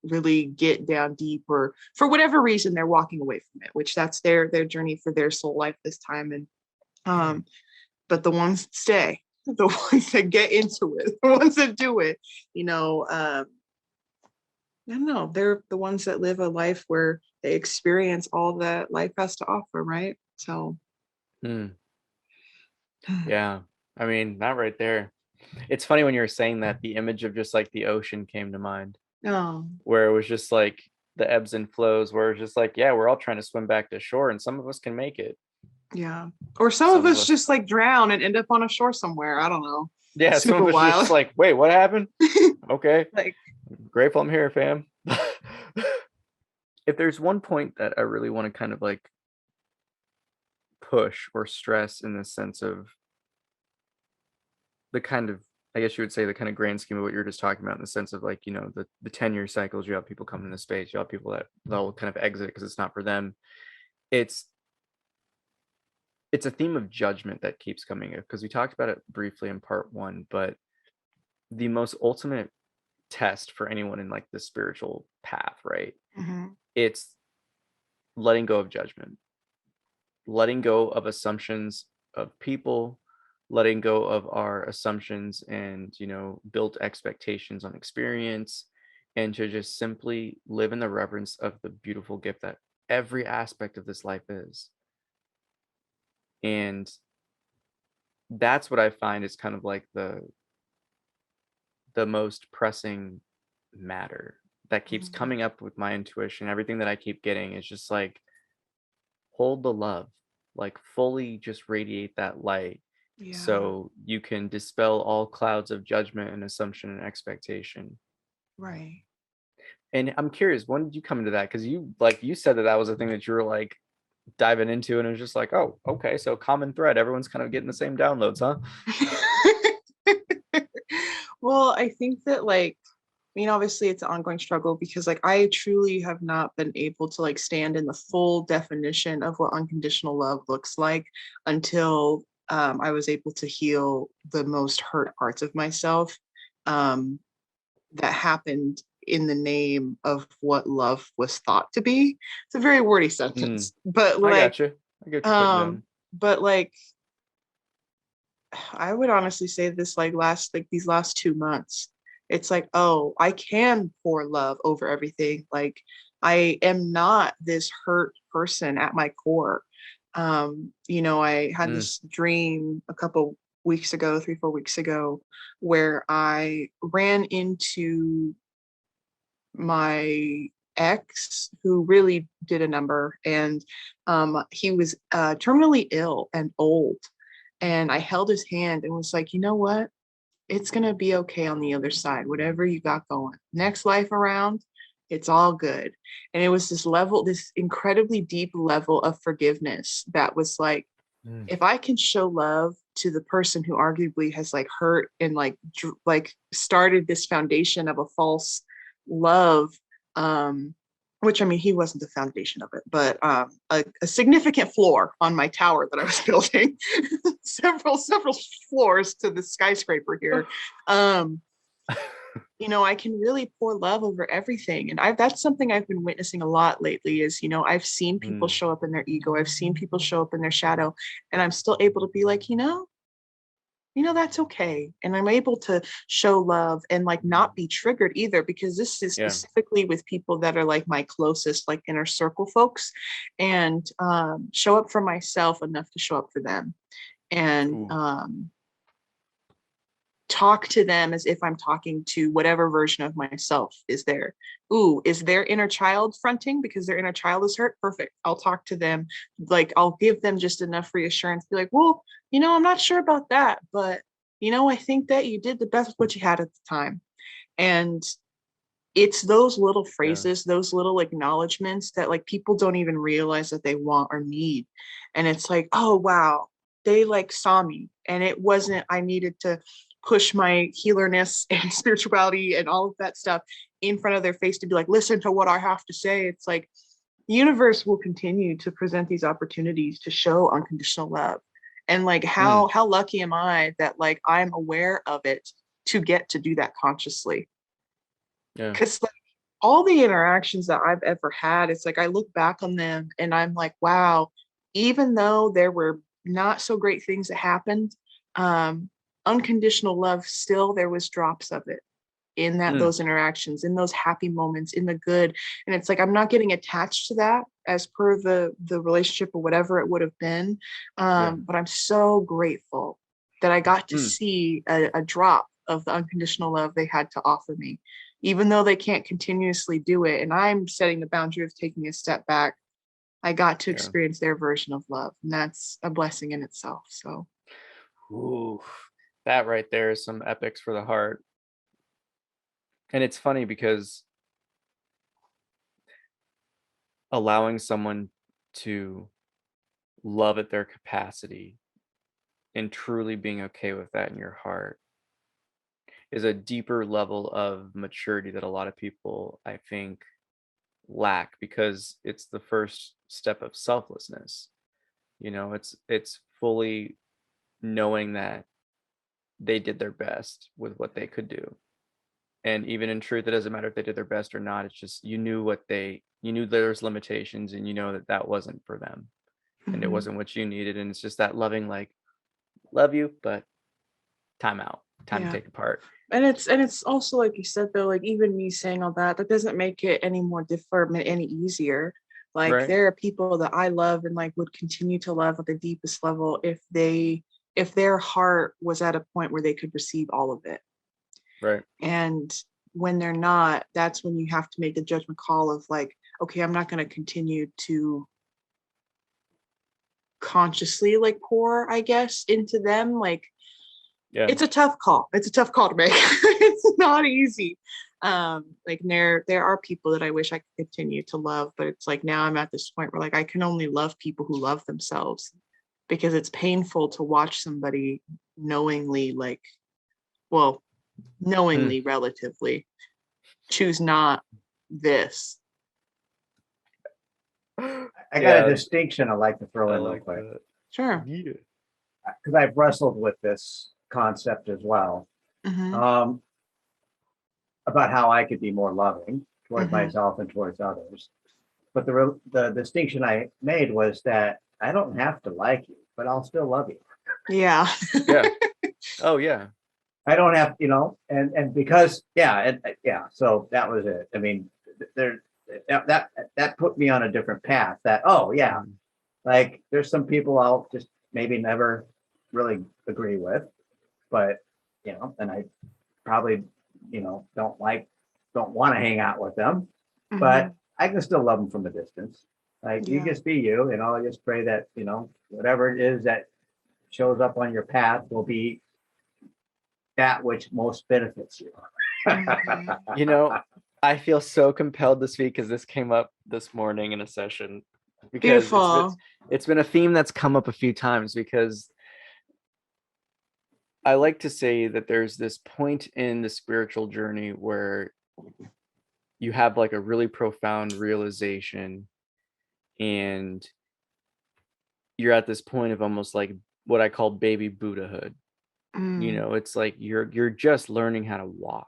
really get down deep, or for whatever reason they're walking away from it, which that's their journey for their soul life this time. And but the ones that stay, the ones that get into it, the ones that do it, I don't know, they're the ones that live a life where they experience all that life has to offer, right? So yeah, I mean, that right there. It's funny when you were saying that, the image of just like the ocean came to mind. Where it was just like the ebbs and flows, where it's just like, yeah, we're all trying to swim back to shore and some of us can make it. Yeah. Or some of us just like drown and end up on a shore somewhere. I don't know. Yeah, some of us just like, wait, what happened? Okay. Like, grateful I'm here, fam. If there's one point that I really want to kind of like push or stress in the sense of the kind of, I guess you would say, the kind of grand scheme of what you're just talking about, in the sense of like, the 10-year cycles, you have people come into space, you have people that they'll kind of exit because it's not for them. It's a theme of judgment that keeps coming up, because we talked about it briefly in part 1, but the most ultimate test for anyone in like the spiritual path, right? It's letting go of judgment, letting go of assumptions of people, letting go of our assumptions and built expectations on experience, and to just simply live in the reverence of the beautiful gift that every aspect of this life is. And that's what I find is kind of like the most pressing matter that keeps coming up with my intuition. Everything that I keep getting is just like, hold the love, like fully just radiate that light Yeah. So you can dispel all clouds of judgment and assumption and expectation. Right. And I'm curious, when did you come into that? Because you said that was a thing that you were like diving into, and it was just like, oh, okay, so common thread, everyone's kind of getting the same downloads, huh? Well, I think that like, I mean, obviously it's an ongoing struggle because like I truly have not been able to like stand in the full definition of what unconditional love looks like until I was able to heal the most hurt parts of myself um, that happened in the name of what love was thought to be. It's a very wordy sentence, but I like, got you. I get you putting down. but like, I would honestly say this like these last 2 months, it's like, oh, I can pour love over everything. Like I am not this hurt person at my core. I had this dream a couple weeks ago, 3, 4 weeks ago, where I ran into my ex who really did a number, and he was terminally ill and old, and I held his hand and was like, you know what, it's gonna be okay on the other side, whatever you got going next life around, it's all good. And it was this incredibly deep level of forgiveness that was like, if I can show love to the person who arguably has like hurt and like started this foundation of a false love, which I mean, he wasn't the foundation of it, but a significant floor on my tower that I was building, several floors to the skyscraper here. I can really pour love over everything. And that's something I've been witnessing a lot lately is, I've seen people show up in their ego. I've seen people show up in their shadow, and I'm still able to be like, that's okay. And I'm able to show love and like not be triggered either, because this is specifically with people that are like my closest, like inner circle folks, and show up for myself enough to show up for them. And talk to them as if I'm talking to whatever version of myself is there. Ooh, is their inner child fronting because their inner child is hurt? Perfect. I'll talk to them. Like, I'll give them just enough reassurance. Be like, well, I'm not sure about that, but, I think that you did the best with what you had at the time. And it's those little phrases, those little acknowledgments that like people don't even realize that they want or need. And it's like, oh, wow, they like saw me. And it wasn't, I needed to push my healerness and spirituality and all of that stuff in front of their face to be like, listen to what I have to say. It's like the universe will continue to present these opportunities to show unconditional love. And like how lucky am I that like I'm aware of it to get to do that consciously. Because like all the interactions that I've ever had, it's like I look back on them and I'm like, wow, even though there were not so great things that happened, unconditional love, still there was drops of it in those interactions, in those happy moments, in the good. And it's like I'm not getting attached to that as per the relationship or whatever it would have been, but I'm so grateful that I got to see a drop of the unconditional love they had to offer me, even though they can't continuously do it. And I'm setting the boundary of taking a step back. I got to experience their version of love, and that's a blessing in itself. So ooh, that right there is some epics for the heart. And it's funny because allowing someone to love at their capacity and truly being okay with that in your heart is a deeper level of maturity that a lot of people, I think, lack, because it's the first step of selflessness. It's fully knowing that they did their best with what they could do. And even in truth, it doesn't matter if they did their best or not. It's just you knew there's limitations, and that wasn't for them, and it wasn't what you needed. And it's just that loving, like, love you, but time out, time to take apart. And it's also like you said though, like even me saying all that doesn't make it any more different, any easier. Like there are people that I love and like would continue to love at the deepest level if their heart was at a point where they could receive all of it. Right. And when they're not, that's when you have to make the judgment call of like, okay, I'm not going to continue to consciously like pour, I guess, into them. Like Yeah. it's a tough call. It's a tough call to make. It's not easy. Like there are people that I wish I could continue to love, but it's like now I'm at this point where like I can only love people who love themselves, because it's painful to watch somebody knowingly like, well, knowingly relatively choose not this. I got a distinction I'd like to throw in real quick, Sure. because I've wrestled with this concept as well, Mhm. about how I could be more loving towards Mhm. myself and towards others. But the distinction I made was that I don't have to like you, but I'll still love you. Yeah. Yeah. Oh yeah. I don't have, and because, so that was it. I mean, there, that put me on a different path that, oh yeah, like there's some people I'll just maybe never really agree with, but, and I probably, don't want to hang out with them, but I can still love them from a distance. Like you Yeah. just be you, I just pray that, whatever it is that shows up on your path will be that which most benefits you. Mhm. I feel so compelled to speak because this came up this morning in a session, because Beautiful. it's been a theme that's come up a few times, because I like to say that there's this point in the spiritual journey where you have like a really profound realization, and you're at this point of almost like what I call baby Buddhahood. Mm. It's like you're just learning how to walk.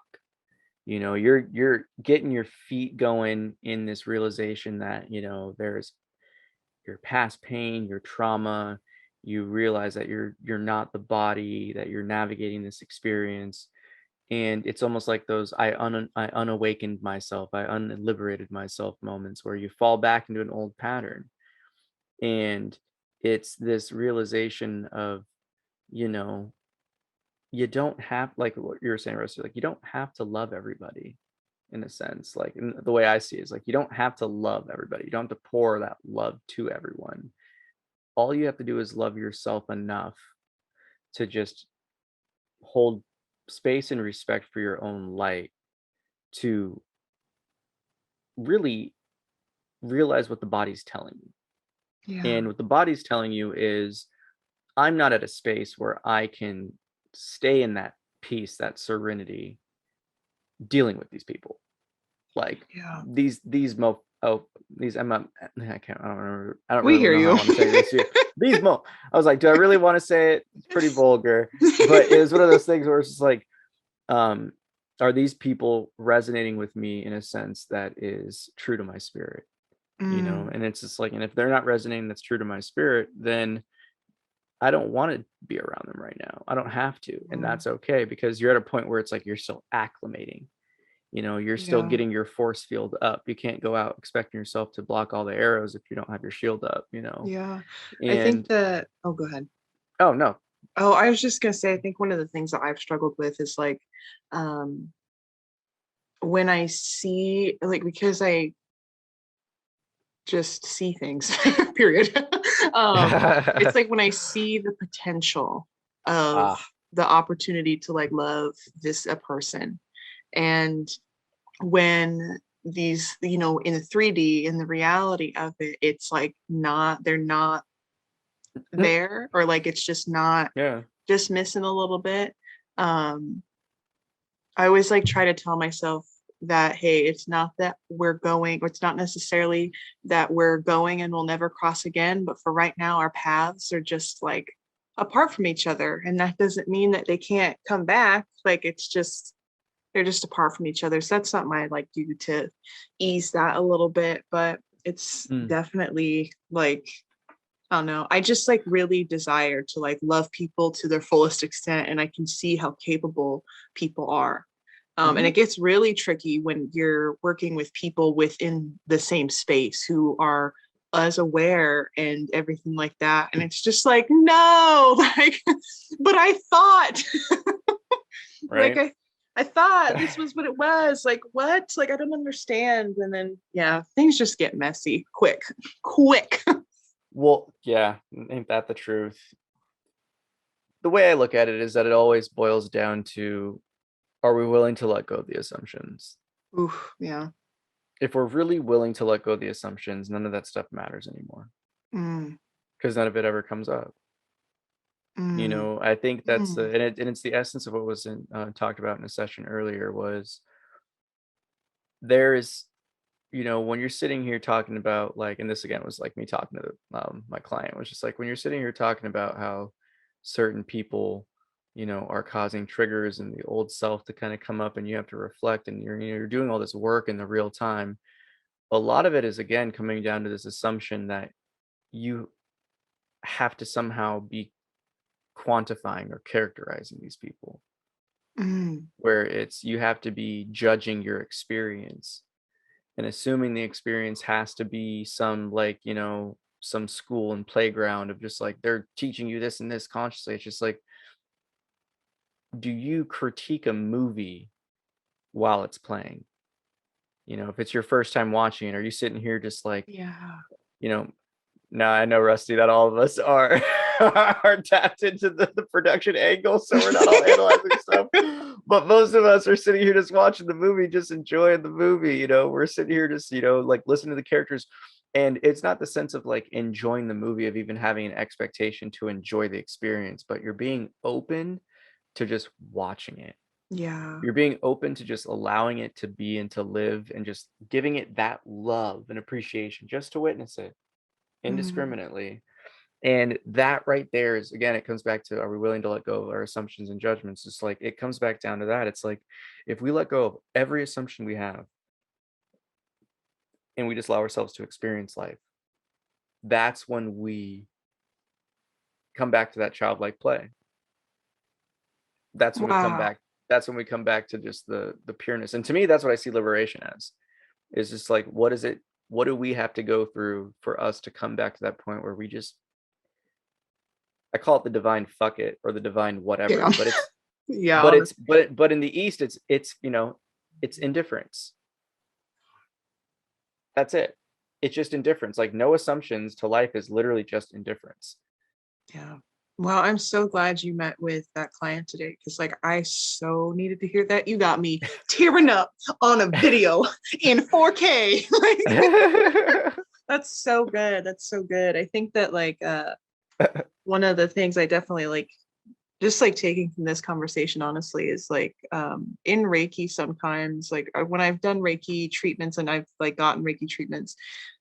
You're getting your feet going in this realization that, there's your past pain, your trauma. You realize that you're not the body, that you're navigating this experience. And it's almost like those I unawakened myself, I unliberated myself moments where you fall back into an old pattern. And it's this realization of, you know, you don't have, like what you were saying, Rusty, like you don't have to love everybody, in a sense. Like, in the way I see it is like you don't have to love everybody. You don't have to pour that love to everyone. All you have to do is love yourself enough to just hold space and respect for your own light, to really realize what the body's telling you. Yeah. And what the body's telling you is, I'm not at a space where I can stay in that peace, that serenity, dealing with these people. Like Yeah. I don't remember. I don't We really hear know how you. I want to say this here. I was like, do I really want to say it? It's pretty vulgar. But it was one of those things where it's just like, are these people resonating with me in a sense that is true to my spirit? Mm. And it's just like, and if they're not resonating that's true to my spirit, then I don't want to be around them right now. I don't have to. And that's okay, because you're at a point where it's like you're still acclimating. You're still Yeah. getting your force field up. You can't go out expecting yourself to block all the arrows if you don't have your shield up. Yeah. I think And that, oh, go ahead. oh no. Oh, I was just gonna say, I think one of the things that I've struggled with is like, um, when I see, like, because I just see things, period. It's like when I see the potential of Ah, the opportunity to like love a person, and when these, in the 3D, in the reality of it, it's like they're not there, or like it's just not, yeah. just missing a little bit. um I always like try to tell myself that, hey, it's not that we're going, or it's not necessarily that we're going and we'll never cross again, but for right now our paths are just like apart from each other, and that doesn't mean that they can't come back. Like it's just, they're just apart from each other. So that's something I like do to ease that a little bit. But it's Mm, definitely like, I don't know. I just like really desire to like love people to their fullest extent, and I can see how capable people are. And mhm. it gets really tricky when you're working with people within the same space who are as aware and everything like that. And it's just like, no, like, but I thought, like, Right. I thought this was what it was. Like, what? Like, I don't understand. And then, yeah, things just get messy quick, quick. Well, yeah, ain't that the truth? The way I look at it is that it always boils down to, are we willing to let go of the assumptions? Oof, yeah. If we're really willing to let go of the assumptions, none of that stuff matters anymore, Mm, because none of it ever comes up. mm, I think that's mm. and it's the essence of what was talked about in a session earlier. Was there is, when you're sitting here talking about, like, and this again was like me talking to my client, was just like, when you're sitting here talking about how certain people, are causing triggers and the old self to kind of come up, and you have to reflect, and you're doing all this work in the real time. A lot of it is, again, coming down to this assumption that you have to somehow be quantifying or characterizing these people, Mm, where it's, you have to be judging your experience and assuming the experience has to be some, like, some school and playground of just like they're teaching you this and this consciously. It's just like, do you critique a movie while it's playing? If it's your first time watching it, are you sitting here just like, yeah. you know now I know, Rusty, that all of us are are tapped into the production angle, so we're not all analyzing stuff. But most of us are sitting here just watching the movie, just enjoying the movie. We're sitting here just, like, listening to the characters. And it's not the sense of like enjoying the movie, of even having an expectation to enjoy the experience, but you're being open to just watching it. Yeah. You're being open to just allowing it to be and to live, and just giving it that love and appreciation just to witness it Mm, indiscriminately. And that right there is, again, it comes back to, are we willing to let go of our assumptions and judgments? It's like, it comes back down to that. It's like, if we let go of every assumption we have and we just allow ourselves to experience life, that's when we come back to that childlike play. That's when we come wow. back. That's when we come back to just the pureness. And to me, that's what I see liberation as. Is just like, what is it? What do we have to go through for us to come back to that point where we just, I call it the divine fuck it, or the divine whatever, Yeah. but it's Yeah, but it's honestly. but in the East, it's indifference. That's it. It's just indifference. Like, no assumptions to life is literally just indifference. Yeah. Well, I'm so glad you met with that client today, because like I so needed to hear that. You got me tearing up on a video in 4K. Like that's so good. That's so good. I think that like one of the things I definitely like, just like taking from this conversation honestly, is like in Reiki sometimes, like when I've done Reiki treatments and I've like gotten Reiki treatments,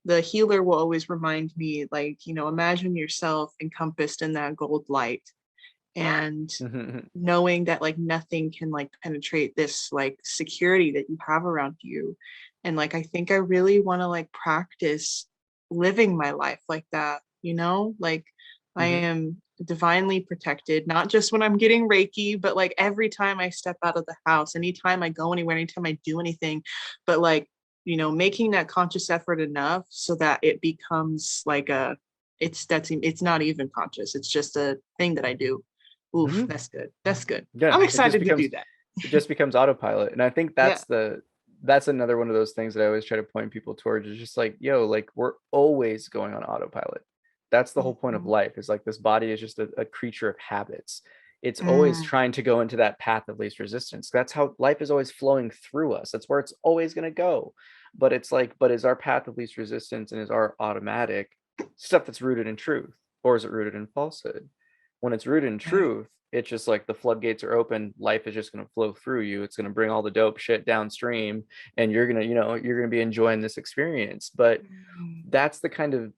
the healer will always remind me, like, imagine yourself encompassed in that gold light, and knowing that like nothing can like penetrate this like security that you have around you. And like I think I really want to like practice living my life like that, like I am divinely protected, not just when I'm getting Reiki, but like every time I step out of the house, anytime I go anywhere, anytime I do anything. But like, making that conscious effort enough so that it becomes like it's not even conscious, it's just a thing that I do. Oof, Mhm. that's good. That's good. Yeah, I'm excited to do that. it just becomes autopilot. And I think Yeah. that's another one of those things that I always try to point people towards, is just like, yo, like, we're always going on autopilot. That's the whole point of Mhm. life, is like, this body is just a creature of habits. It's always Mm, trying to go into that path of least resistance. That's how life is always flowing through us. That's where it's always going to go. But it's like, but is our path of least resistance and is our automatic stuff that's rooted in truth, or is it rooted in falsehood? When it's rooted in right. truth, it's just like the floodgates are open. Life is just going to flow through you. It's going to bring all the dope shit downstream, and you're going to be enjoying this experience. But Mm, that's the kind of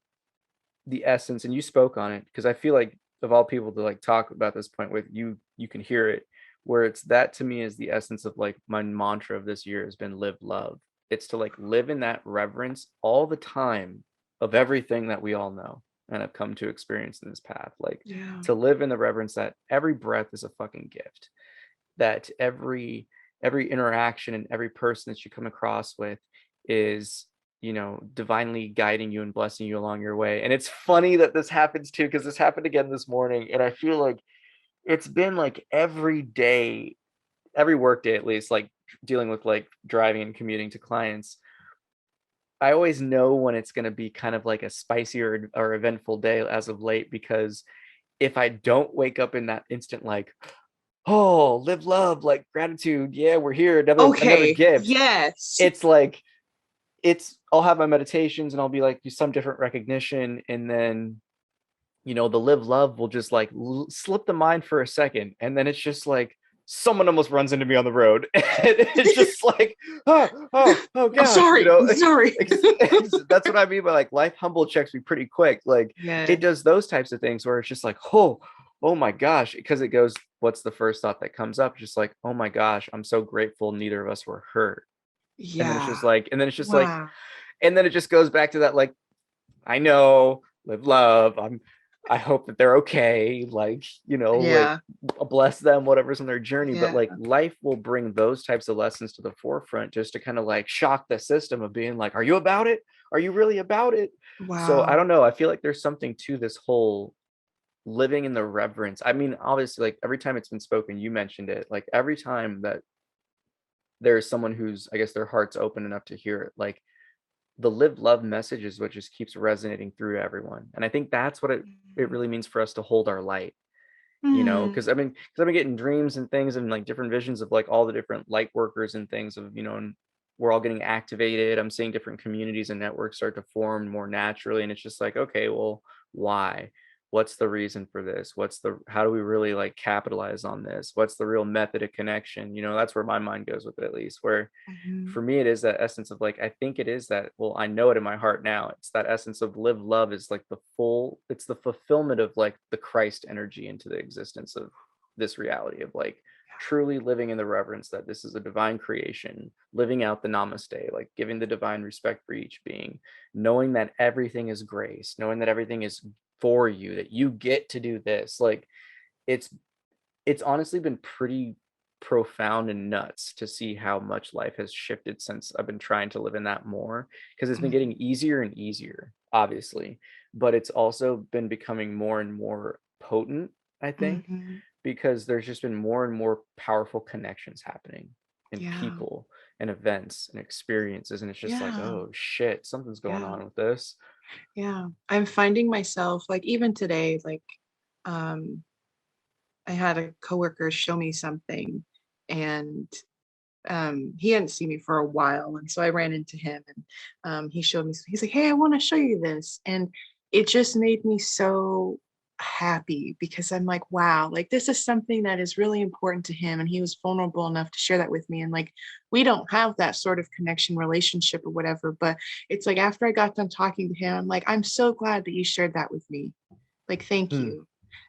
the essence. And you spoke on it, because I feel like, of all people to like talk about this point with you, you can hear it, where it's, that to me is the essence of like my mantra of this year has been live love. It's to like live in that reverence all the time of everything that we all know and have come to experience in this path. Like, yeah. to live in the reverence that every breath is a fucking gift, that every interaction and every person that you come across with is, divinely guiding you and blessing you along your way. And it's funny that this happens too, because this happened again this morning, and I feel like it's been like every day, every work day at least, like dealing with like driving and commuting to clients, I always know when it's going to be kind of like a spicy or eventful day as of late, because if I don't wake up in that instant, like, oh, live love, like gratitude, yeah, we're here, another Okay. gift. Yes. It's like, I'll have my meditations and I'll be like, do some different recognition, and then the live love will just like slip the mind for a second, and then it's just like someone almost runs into me on the road, and it's just like, oh I'm gosh, sorry. I'm sorry. that's what I mean by like life humble checks me pretty quick. Like Yeah. it does those types of things where it's just like, oh my gosh, because it goes, what's the first thought that comes up? Just like, oh my gosh, I'm so grateful neither of us were hurt. Yeah. And then it's just like, Wow. and then it just goes back to that, like, I know, live love, I hope that they're okay, like, Yeah. like bless them, whatever's on their journey. But Yeah. like life will bring those types of lessons to the forefront just to kind of like shock the system of being like, are you about it? Are you really about it? So I Wow. don't know. I feel like there's something to this whole living in the reverence. I mean, obviously, like every time it's been spoken, you mentioned it, like every time that there's someone who's, I guess, their heart's open enough to hear it, like the live love message is what just keeps resonating through everyone. And I think that's what it really means for us to hold our light, Mm. because I've been getting dreams and things and like different visions of like all the different light workers and things of, and we're all getting activated. I'm seeing different communities and networks start to form more naturally. And it's just like, okay, well, why? What's the reason for this? How do we really like capitalize on this? What's the real method of connection? That's where my mind goes with it, at least, where Mhm. for me it is that essence of like, I think it is that, well, I know it in my heart now, it's that essence of live love is like it's the fulfillment of like the Christ energy into the existence of this reality of like truly living in the reverence that this is a divine creation, living out the namaste, like giving the divine respect for each being, knowing that everything is grace, knowing that everything is for you, that you get to do this. Like it's honestly been pretty profound and nuts to see how much life has shifted since I've been trying to live in that more, because it's been getting easier and easier, obviously, but it's also been becoming more and more potent, I think, Mhm. because there's just been more and more powerful connections happening in Yeah. people and events and experiences, and it's just like, Yeah. oh shit, something's going Yeah. on with this. Yeah. I'm finding myself like even today, like um I had a coworker show me something, and he hadn't seen me for a while, and so I ran into him, and he showed me he's like, hey, I want to show you this, and it just made me so happy because I'm like, wow, like this is something that is really important to him, and he was vulnerable enough to share that with me, and like we don't have that sort of connection relationship or whatever, but it's like after I got done talking to him, I'm like, I'm so glad that you shared that with me, like thank Hmm. you.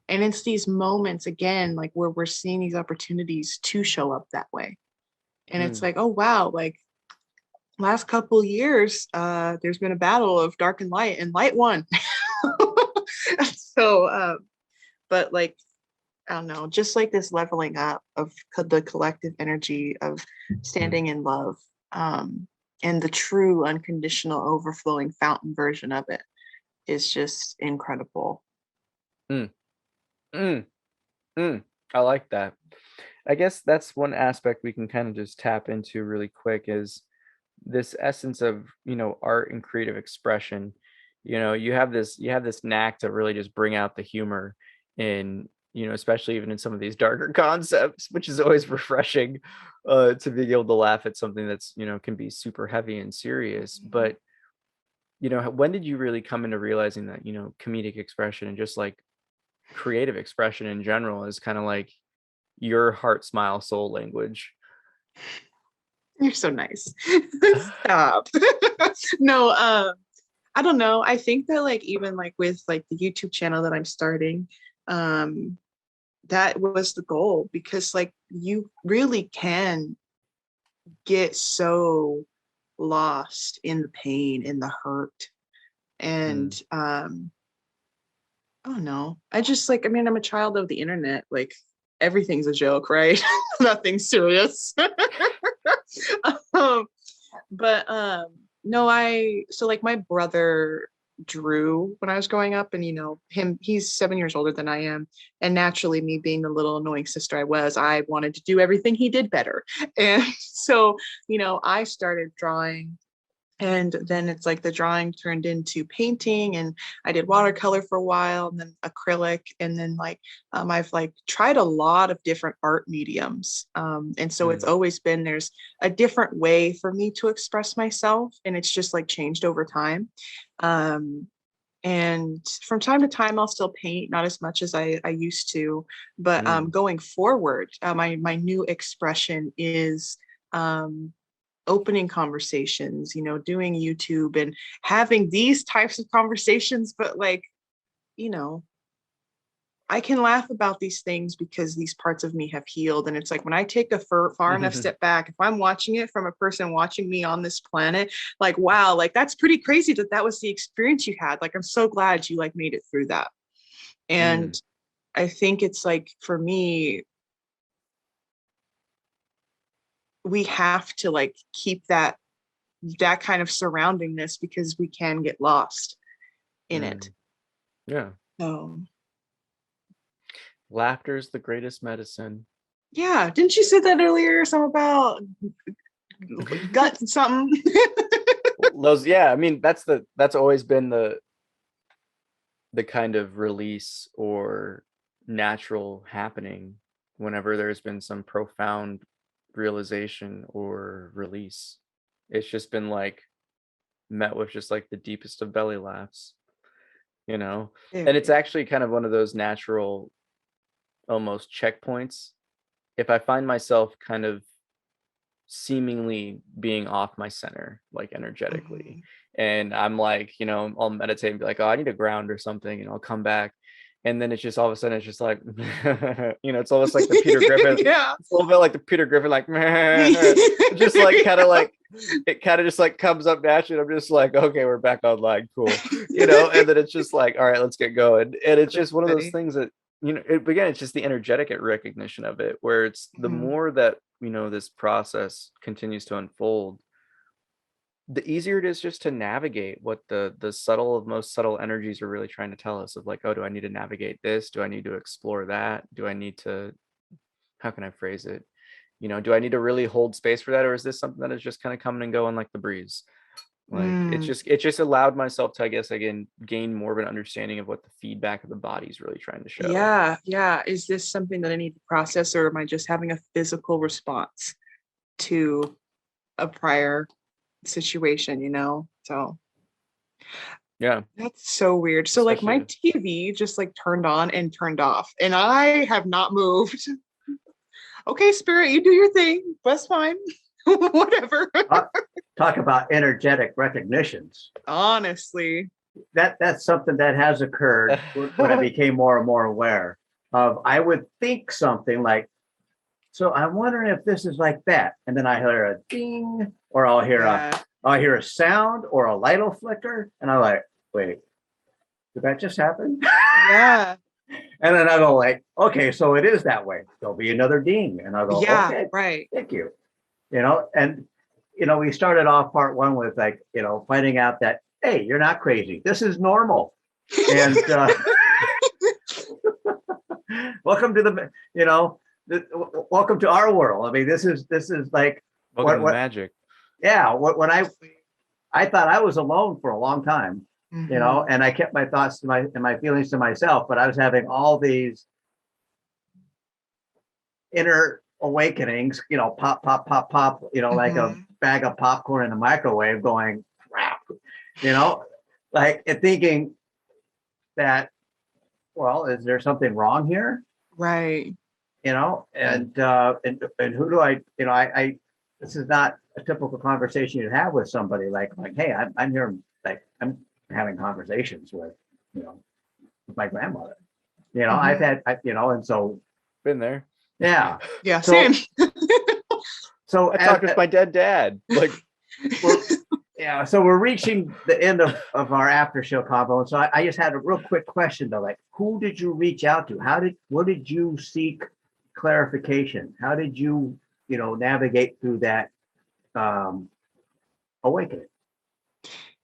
And it's these moments again, like where we're seeing these opportunities to show up that way. And it's Hmm. like, oh wow, like last couple years, there's been a battle of dark and light, and light won. So but like I don't know, just like this leveling up of the collective energy of standing in love, and the true unconditional overflowing fountain version of it is just incredible. Hmm. Hmm. Hmm. I like that. I guess that's one aspect we can kind of just tap into really quick is this essence of, art and creative expression. You have this knack to really just bring out the humor in, especially even in some of these darker concepts, which is always refreshing, to be able to laugh at something that's, can be super heavy and serious. But, when did you really come into realizing that, comedic expression and just like creative expression in general is kind of like your heart, smile, soul language? You're so nice. Stop. No, I don't know. I think that like even like with like the YouTube channel that I'm starting, um, that was the goal because like you really can get so lost in the pain, in the hurt. And Mm. I don't know. I just like, I mean, I'm a child of the internet. Like everything's a joke, right? Nothing's serious. um, but no, so like my brother drew when I was growing up, and he's 7 years older than I am, and naturally me being the little annoying sister I wanted to do everything he did better. And so I started drawing, And then it's like the drawing turned into painting, and I did watercolor for a while, and then acrylic, and then like I've like tried a lot of different art mediums, and so it's always been there's a different way for me to express myself, and it's just like changed over time. And from time to time I'll still paint, not as much as I used to, but going forward, my new expression is opening conversations, you know, doing YouTube and having these types of conversations. But like, you know, I can laugh about these things because these parts of me have healed. And it's like when I take a far enough step back, if I'm watching it from a person watching me on this planet, like, wow, like that's pretty crazy that that was the experience you had. Like, I'm so glad you like made it through that. And I think it's like, for me, we have to like keep that kind of surroundingness, because we can get lost in it. Yeah. So Laughter is the greatest medicine. yeah, didn't you say that earlier? Something about gut something. Those, yeah, I mean, that's always been the kind of release or natural happening whenever there's been some profound realization or release. It's just been like met with just like the deepest of belly laughs, you know. And it's actually kind of one of those natural almost checkpoints. If I find myself kind of seemingly being off my center, like energetically, and I'm like, you know, I'll meditate and be like, oh, I need to ground or something, and I'll come back, and then it's just all of a sudden it's just like you know, it's almost like the Peter Griffin. Yeah, it's a little bit like the Peter Griffin, like just like kind of like it kind of just like comes up naturally. I'm just like, okay, we're back online, cool, you know. And then it's just like, all right, let's get going. And it's just one of those things that, you know, again, it's just the energetic recognition of it, where it's the more that, you know, this process continues to unfold, the easier it is just to navigate what the most subtle energies are really trying to tell us, of like, oh, do I need to navigate this? Do I need to explore that? Do I need to, how can I phrase it? You know, do I need to really hold space for that? Or is this something that is just kind of coming and going like the breeze? Like it just allowed myself to, I guess, again, gain more of an understanding of what the feedback of the body is really trying to show. Yeah. Is this something that I need to process, or am I just having a physical response to a prior situation, you know? So yeah, that's so weird. So like my TV just like turned on and turned off, and I have not moved. Okay, Spirit, you do your thing. That's fine. Whatever. Talk about energetic recognitions. Honestly, that's something that has occurred when I became more and more aware of. I would think something like, so I'm wondering if this is like that, and then I hear a ding, or I'll hear a sound, or a light will flicker, and I'm like, wait, did that just happen? Yeah. And then I go like, okay, so it is that way. There'll be another ding, and I go, yeah, okay, right. Thank you. You know, and you know, we started off part one with like, you know, finding out that, hey, you're not crazy. This is normal. And welcome to the, you know, welcome to our world. I mean, this is like welcome to magic. Yeah, when I thought I was alone for a long time, you know, and I kept my thoughts to my feelings to myself, but I was having all these inner awakenings, you know, pop, pop, pop, pop, you know, like a bag of popcorn in the microwave going, crap, you know, like thinking that, well, is there something wrong here? Right. You know, and who do I, you know, I this is not a typical conversation you'd have with somebody like, hey, I'm here, like, I'm having conversations with, you know, with my grandmother, you know, I've had, you know, and so. Been there. Yeah. Yeah, same. So I talked with my dead dad. Like, yeah. So we're reaching the end of our after show combo. And so I just had a real quick question though. Like, who did you reach out to? What did you seek clarification? How did you, you know, navigate through that awakening?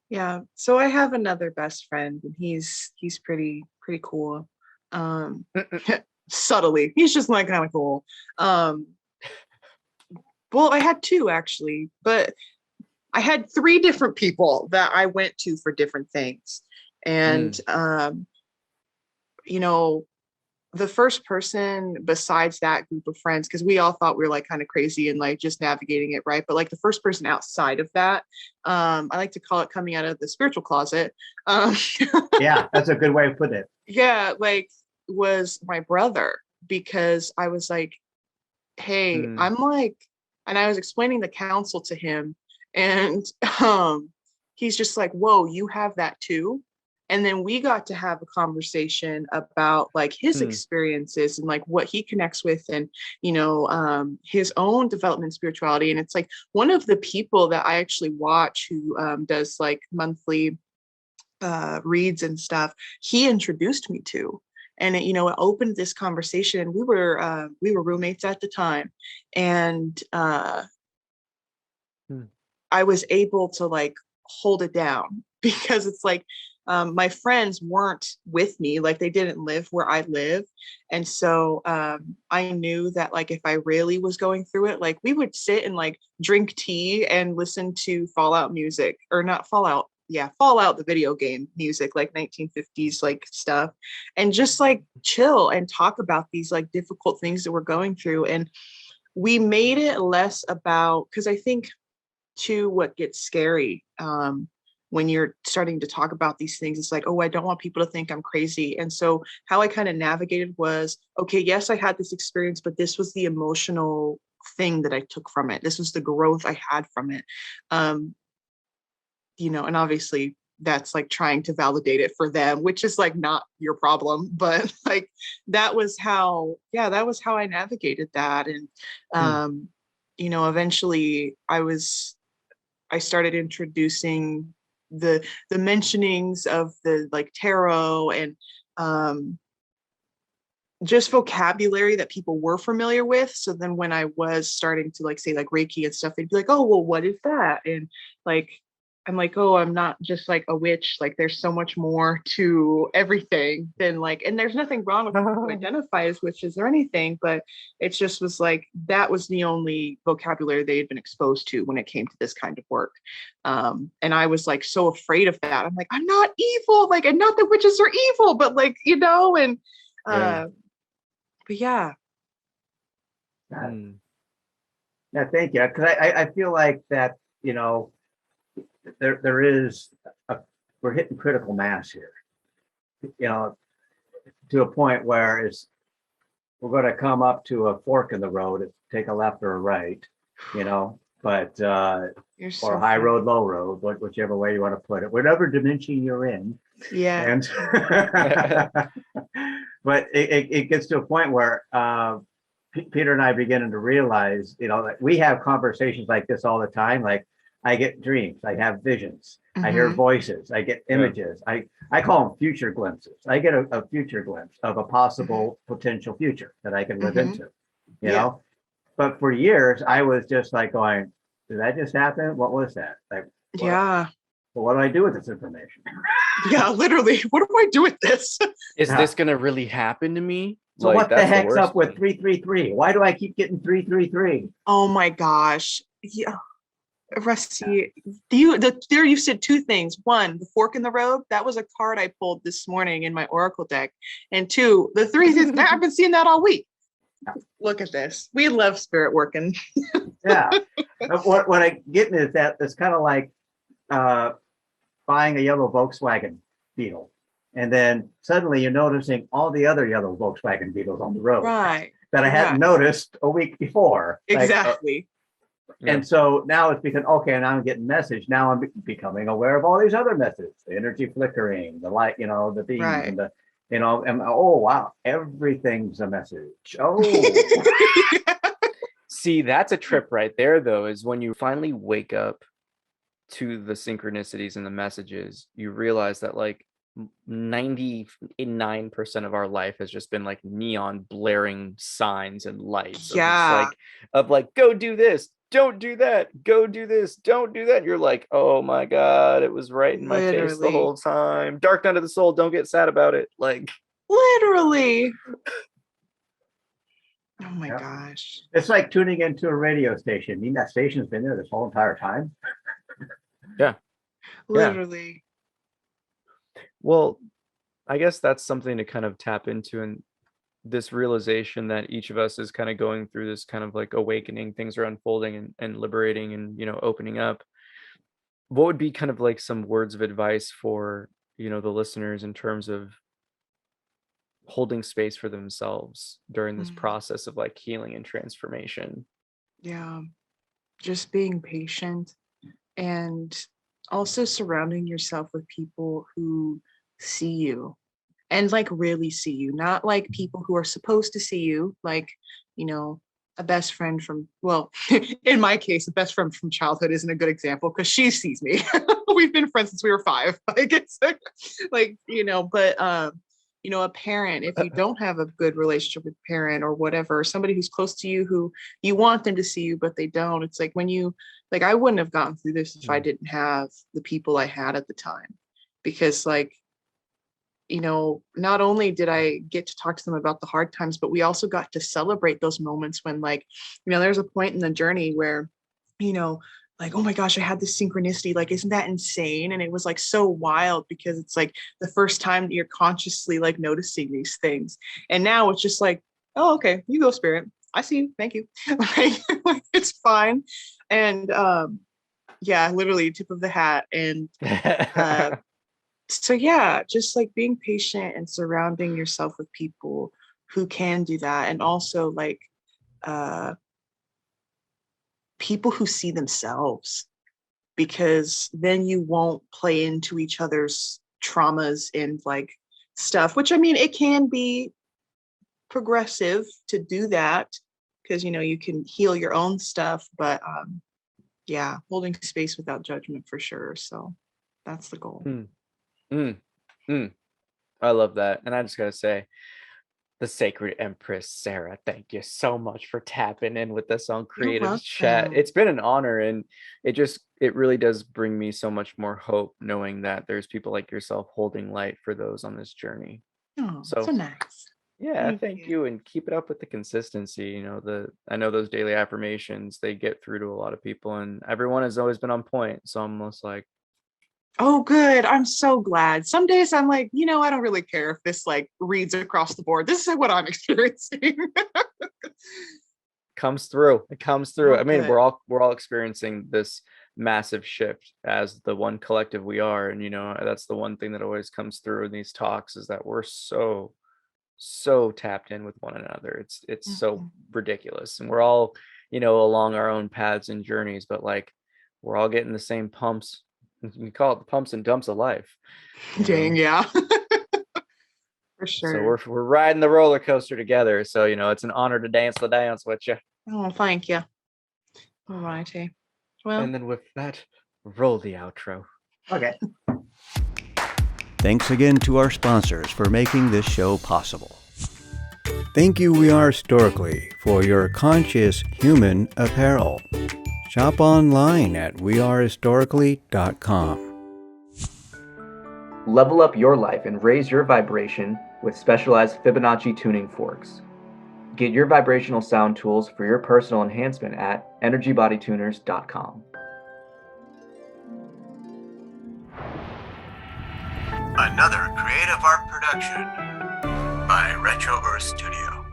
Yeah. So I have another best friend, and he's pretty cool. Subtly, he's just like kind of cool. Well, I had two actually, but I had 3 different people that I went to for different things. And, you know, the first person besides that group of friends, because we all thought we were like kind of crazy and like just navigating it, right? But like the first person outside of that, I like to call it coming out of the spiritual closet. Yeah, that's a good way of putting it. Yeah, like was my brother, because I was like, hey, I'm like, and I was explaining the council to him, and he's just like, whoa, you have that too. And then we got to have a conversation about like his experiences and like what he connects with, and you know, his own development spirituality. And it's like one of the people that I actually watch who does like monthly reads and stuff, he introduced me to. And it, you know, it opened this conversation. We were roommates at the time, and I was able to like hold it down, because it's like my friends weren't with me, like they didn't live where I live. And so I knew that like if I really was going through it, like we would sit and like drink tea and listen to Fallout music, or not Fallout. Yeah, Fallout, the video game music, like 1950s like stuff, and just like chill and talk about these like difficult things that we're going through. And we made it less about, because I think too, what gets scary when you're starting to talk about these things, it's like, oh, I don't want people to think I'm crazy. And so how I kind of navigated was, okay, yes, I had this experience, but this was the emotional thing that I took from it. This was the growth I had from it. You know, and obviously that's like trying to validate it for them, which is like not your problem, but like that was how I navigated that. And you know, eventually I started introducing the mentionings of the like tarot and just vocabulary that people were familiar with. So then when I was starting to like say like Reiki and stuff, they'd be like, oh, well, what is that? And like I'm like, oh, I'm not just like a witch. Like there's so much more to everything than like, and there's nothing wrong with people who identify as witches or anything, but it just was like, that was the only vocabulary they had been exposed to when it came to this kind of work. And I was like, so afraid of that. I'm like, I'm not evil. Like, and not that witches are evil, but like, you know, and, but yeah. Yeah, thank you. Cause I feel like that, you know, there is we're hitting critical mass here, you know, to a point where we're going to come up to a fork in the road, take a left or a right, you know, but or high road, low road, whichever way you want to put it, whatever dimension you're in. Yeah. And but it gets to a point where Peter and I beginning to realize, you know, that we have conversations like this all the time. Like I get dreams, I have visions, I hear voices, I get images. I call them future glimpses. I get a future glimpse of a possible potential future that I can live into, you know. But for years, I was just like going, did that just happen? What was that? Like, well, what do I do with this information? Yeah, literally. What do I do with this? Is this going to really happen to me? So like, what the heck's up with 333? Why do I keep getting 333? Oh my gosh. Yeah. Rusty, there you said 2 things. 1, the fork in the road. That was a card I pulled this morning in my Oracle deck. And 2, the 3 things, I've been seeing that all week. Look at this. We love spirit working. Yeah. What I get is that it's kind of like buying a yellow Volkswagen Beetle. And then suddenly you're noticing all the other yellow Volkswagen Beetles on the road. Right. That I hadn't noticed a week before. Exactly. And so now it's become, okay, now I'm getting message. Now I'm becoming aware of all these other messages, the energy flickering, the light, you know, the beams and the, you know, and oh, wow, everything's a message. Oh. See, that's a trip right there, though, is when you finally wake up to the synchronicities and the messages, you realize that like 99% of our life has just been like neon blaring signs and lights of like go do this, don't do that, go do this, don't do that. You're like, oh my god, it was right in my face the whole time. Dark night of the soul, don't get sad about it. Like literally. Oh my gosh. It's like tuning into a radio station. I mean, that station's been there this whole entire time. Yeah. Literally. Well, I guess that's something to kind of tap into, and this realization that each of us is kind of going through this kind of like awakening, things are unfolding and liberating and, opening up. What would be kind of like some words of advice for, the listeners in terms of holding space for themselves during this Mm, process of like healing and transformation? yeah. Just being patient and also surrounding yourself with people who see you and like really see you, not like people who are supposed to see you, like, you know, a best friend from, well, in my case, a best friend from childhood isn't a good example because she sees me. We've been friends since we were 5. Like it's like, but a parent, if you don't have a good relationship with a parent or whatever, somebody who's close to you who you want them to see you, but they don't. It's like when you like I wouldn't have gotten through this if I didn't have the people I had at the time. Because like not only did I get to talk to them about the hard times, but we also got to celebrate those moments when like, there's a point in the journey where, like, oh my gosh, I had this synchronicity. Like, isn't that insane? And it was like so wild because it's like the first time that you're consciously like noticing these things. And now it's just like, oh, okay, you go, spirit. I see you. Thank you. Like, it's fine. And yeah, literally tip of the hat. And so yeah, just like being patient and surrounding yourself with people who can do that. And also like people who see themselves, because then you won't play into each other's traumas and like stuff, which I mean, it can be progressive to do that because, you can heal your own stuff, but yeah, holding space without judgment for sure. So that's the goal. Mm, mm. I love that. And I just gotta say, the Sacred Empress, Sarah, thank you so much for tapping in with us on Creative Chat. It's been an honor, and it really does bring me so much more hope knowing that there's people like yourself holding light for those on this journey. Oh, So nice. yeah, thank you, and keep it up with the consistency. I know those daily affirmations, they get through to a lot of people, and everyone has always been on point. So I'm almost like, oh, good. I'm so glad. Some days I'm like, I don't really care if this like reads across the board. This is what I'm experiencing. comes through. It comes through. Oh, I mean, good. we're all experiencing this massive shift as the one collective we are, and that's the one thing that always comes through in these talks is that we're so tapped in with one another. It's so ridiculous, and we're all along our own paths and journeys, but like we're all getting the same pumps. You call it the pumps and dumps of life. Dang, yeah. For sure. So we're riding the roller coaster together. So it's an honor to dance the dance with you. Oh, thank you. All righty. Well, And then with that, roll the outro. Okay. Thanks again to our sponsors for making this show possible. Thank you, We Are Historically, for your conscious human apparel. Shop online at wearehistorically.com. Level up your life and raise your vibration with specialized Fibonacci tuning forks. Get your vibrational sound tools for your personal enhancement at energybodytuners.com. Another creative art production by Retro Earth Studio.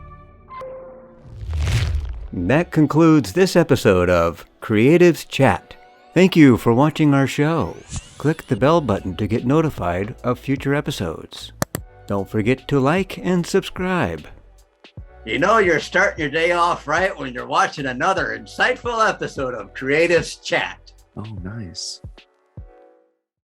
That concludes this episode of Creatives Chat. Thank you for watching our show. Click the bell button to get notified of future episodes. Don't forget to like and subscribe. You're starting your day off right when you're watching another insightful episode of Creatives Chat. Oh, nice.